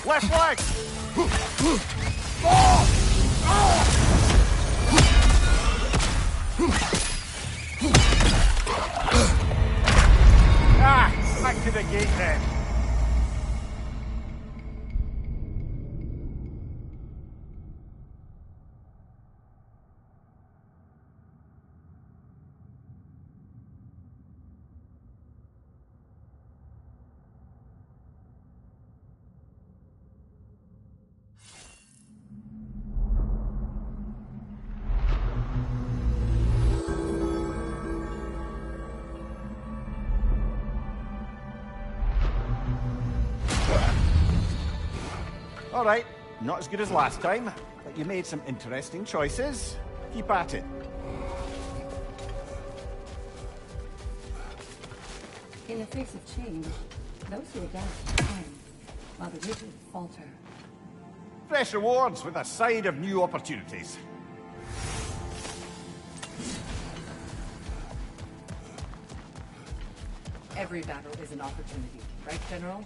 Left leg! Ah, back to the gate then. All right, not as good as last time, but you made some interesting choices. Keep at it. In the face of change, those who adapt climb, while the rigid falter. Fresh rewards with a side of new opportunities. Every battle is an opportunity, right, General?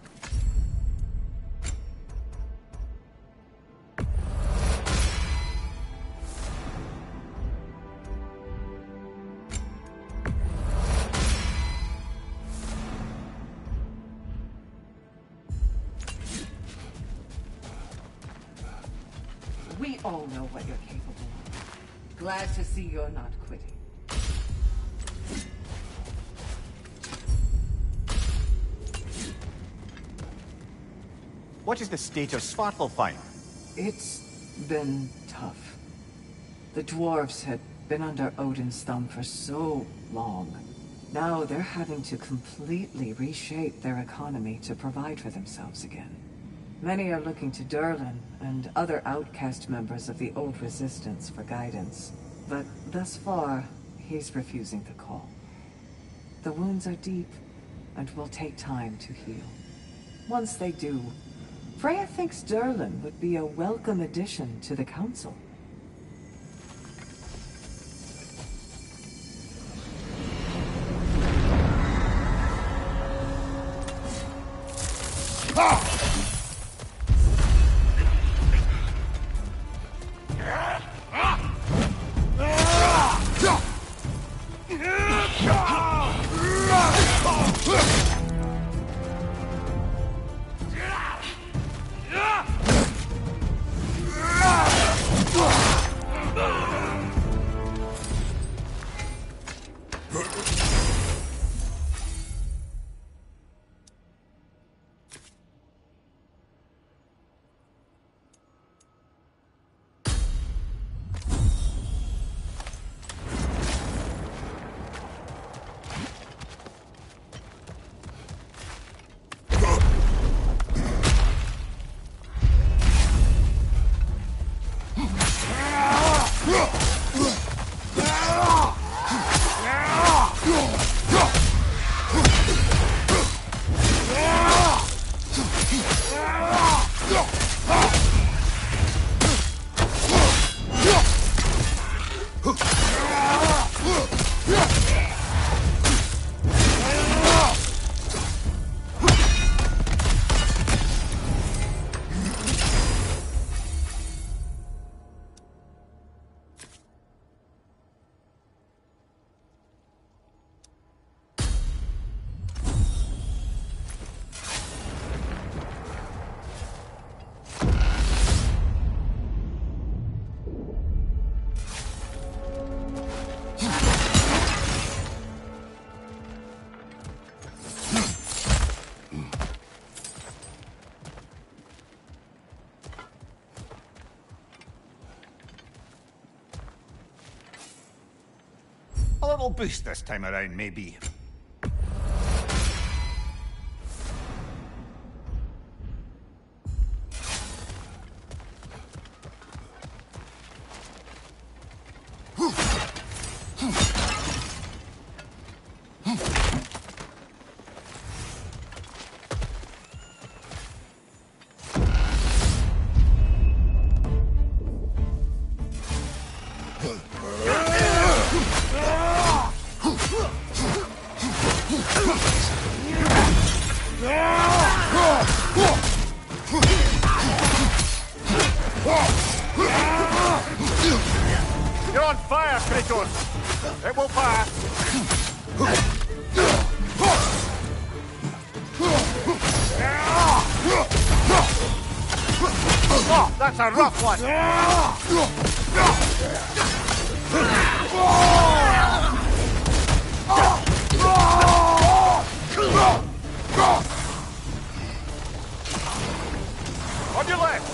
We all know what you're capable of. Glad to see you're not quitting. What is the state of Svartalfheim? It's been tough. The dwarves had been under Odin's thumb for so long. Now they're having to completely reshape their economy to provide for themselves again. Many are looking to Durlin and other outcast members of the old resistance for guidance. But thus far, he's refusing the call. The wounds are deep and will take time to heal. Once they do, Freya thinks Durlin would be a welcome addition to the Council. A little boost this time around, maybe. That's a rough one! On your left!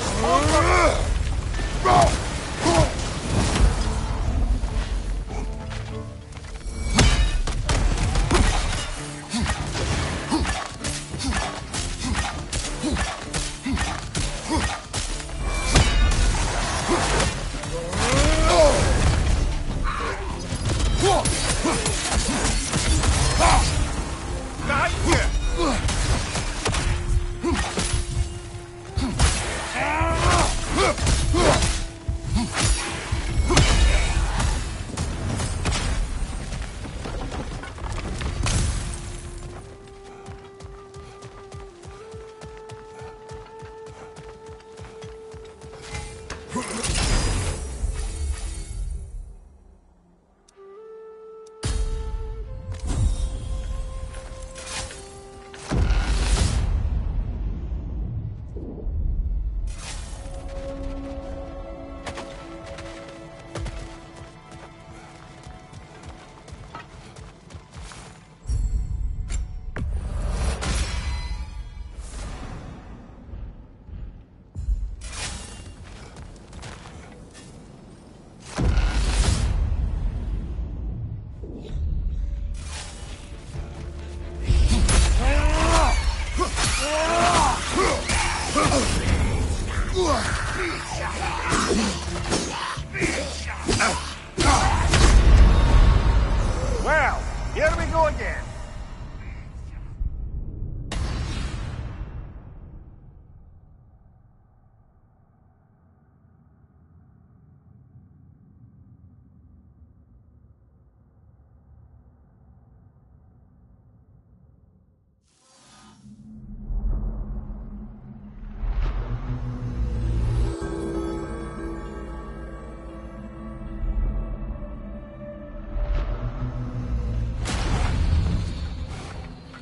Well, here we go again.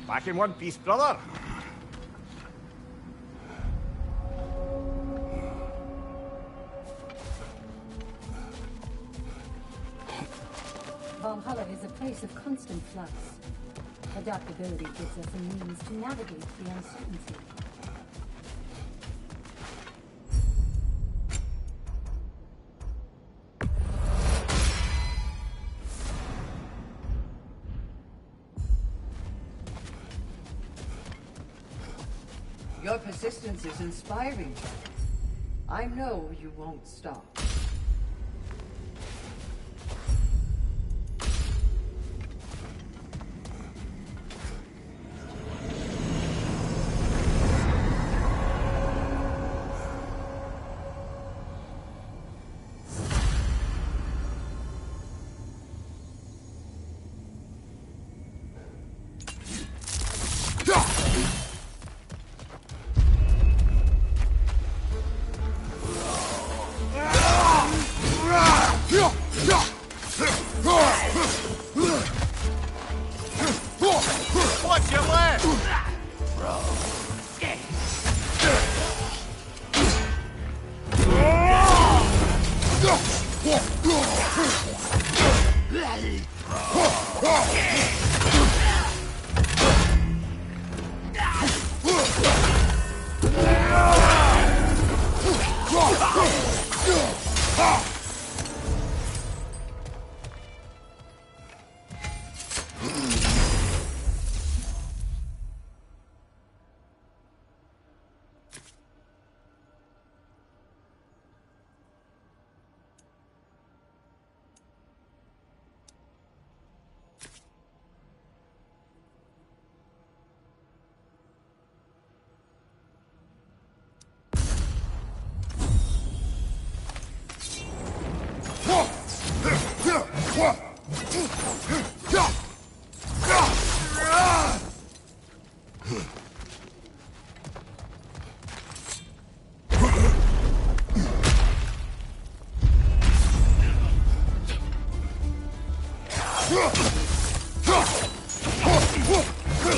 Back in one piece, brother. Valhalla is a place of constant flux. Adaptability gives us a means to navigate the uncertainty. Your persistence is inspiring, John. I know you won't stop. Watch your left!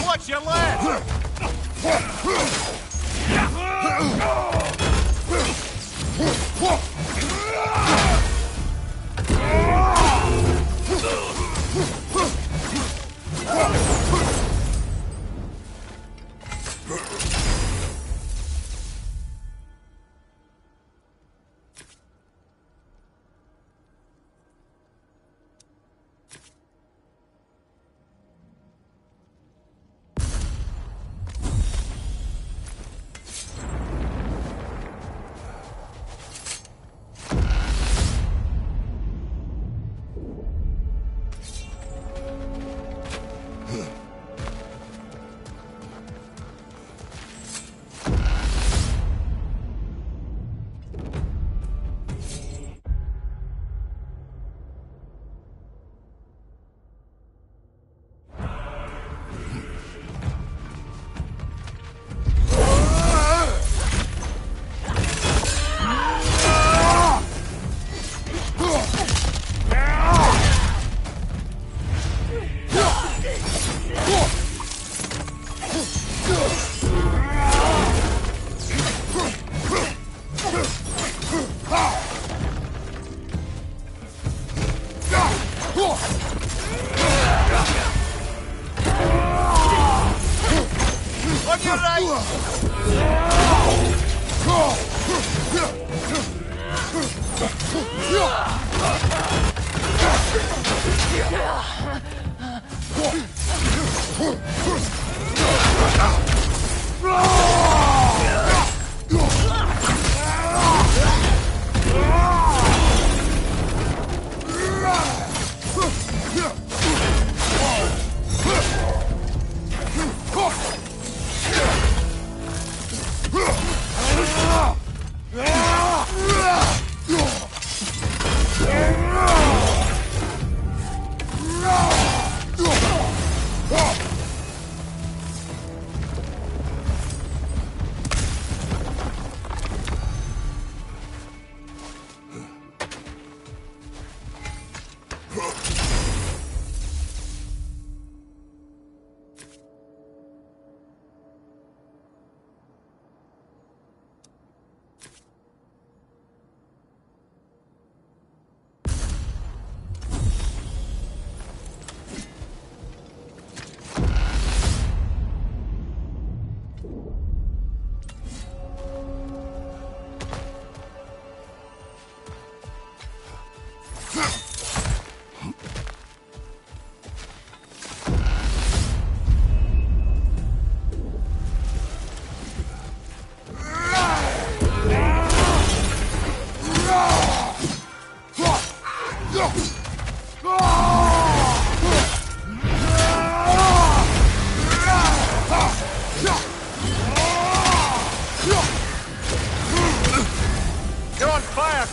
Watch your left!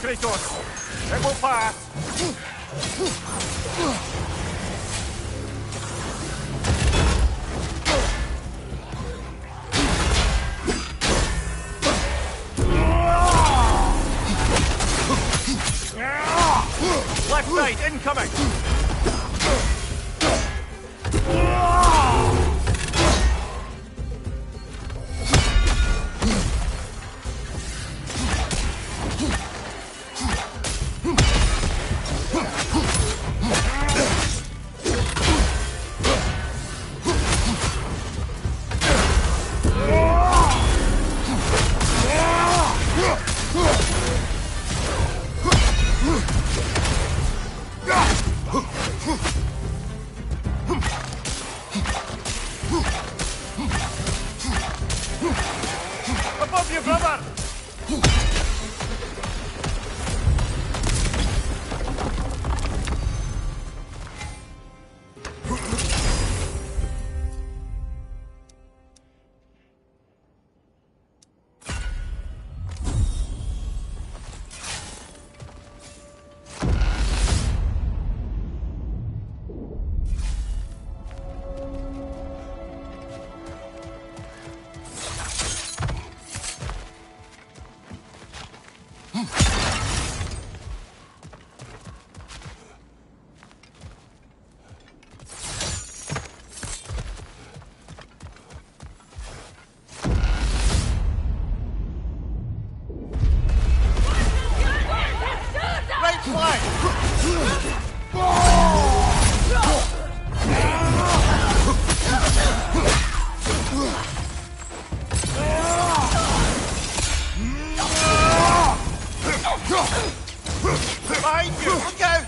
Kratos! It will pass! Left side, incoming! Above you, brother! Behind you! Look out!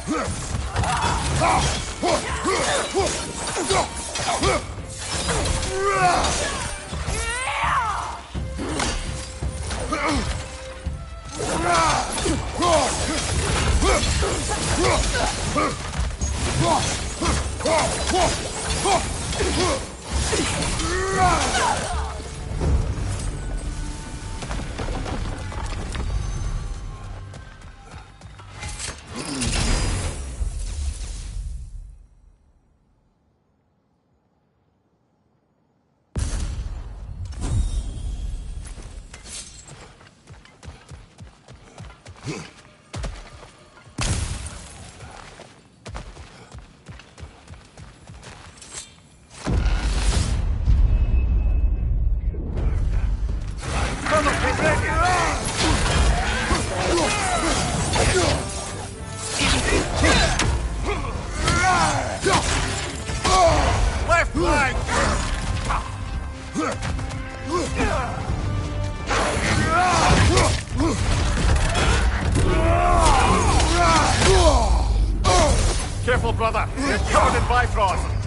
Left flank! brother! You're covered in Bifrost!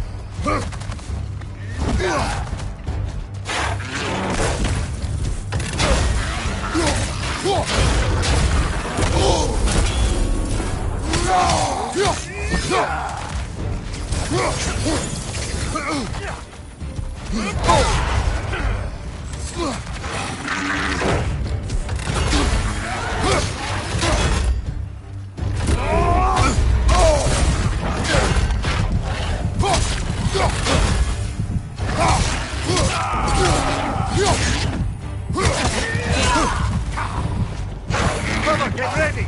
Brother, get ready!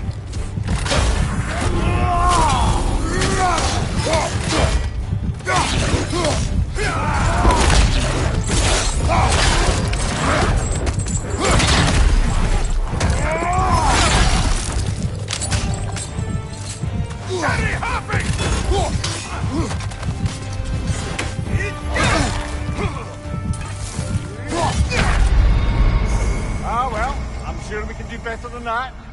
Ah, well, I'm sure we can do better than that.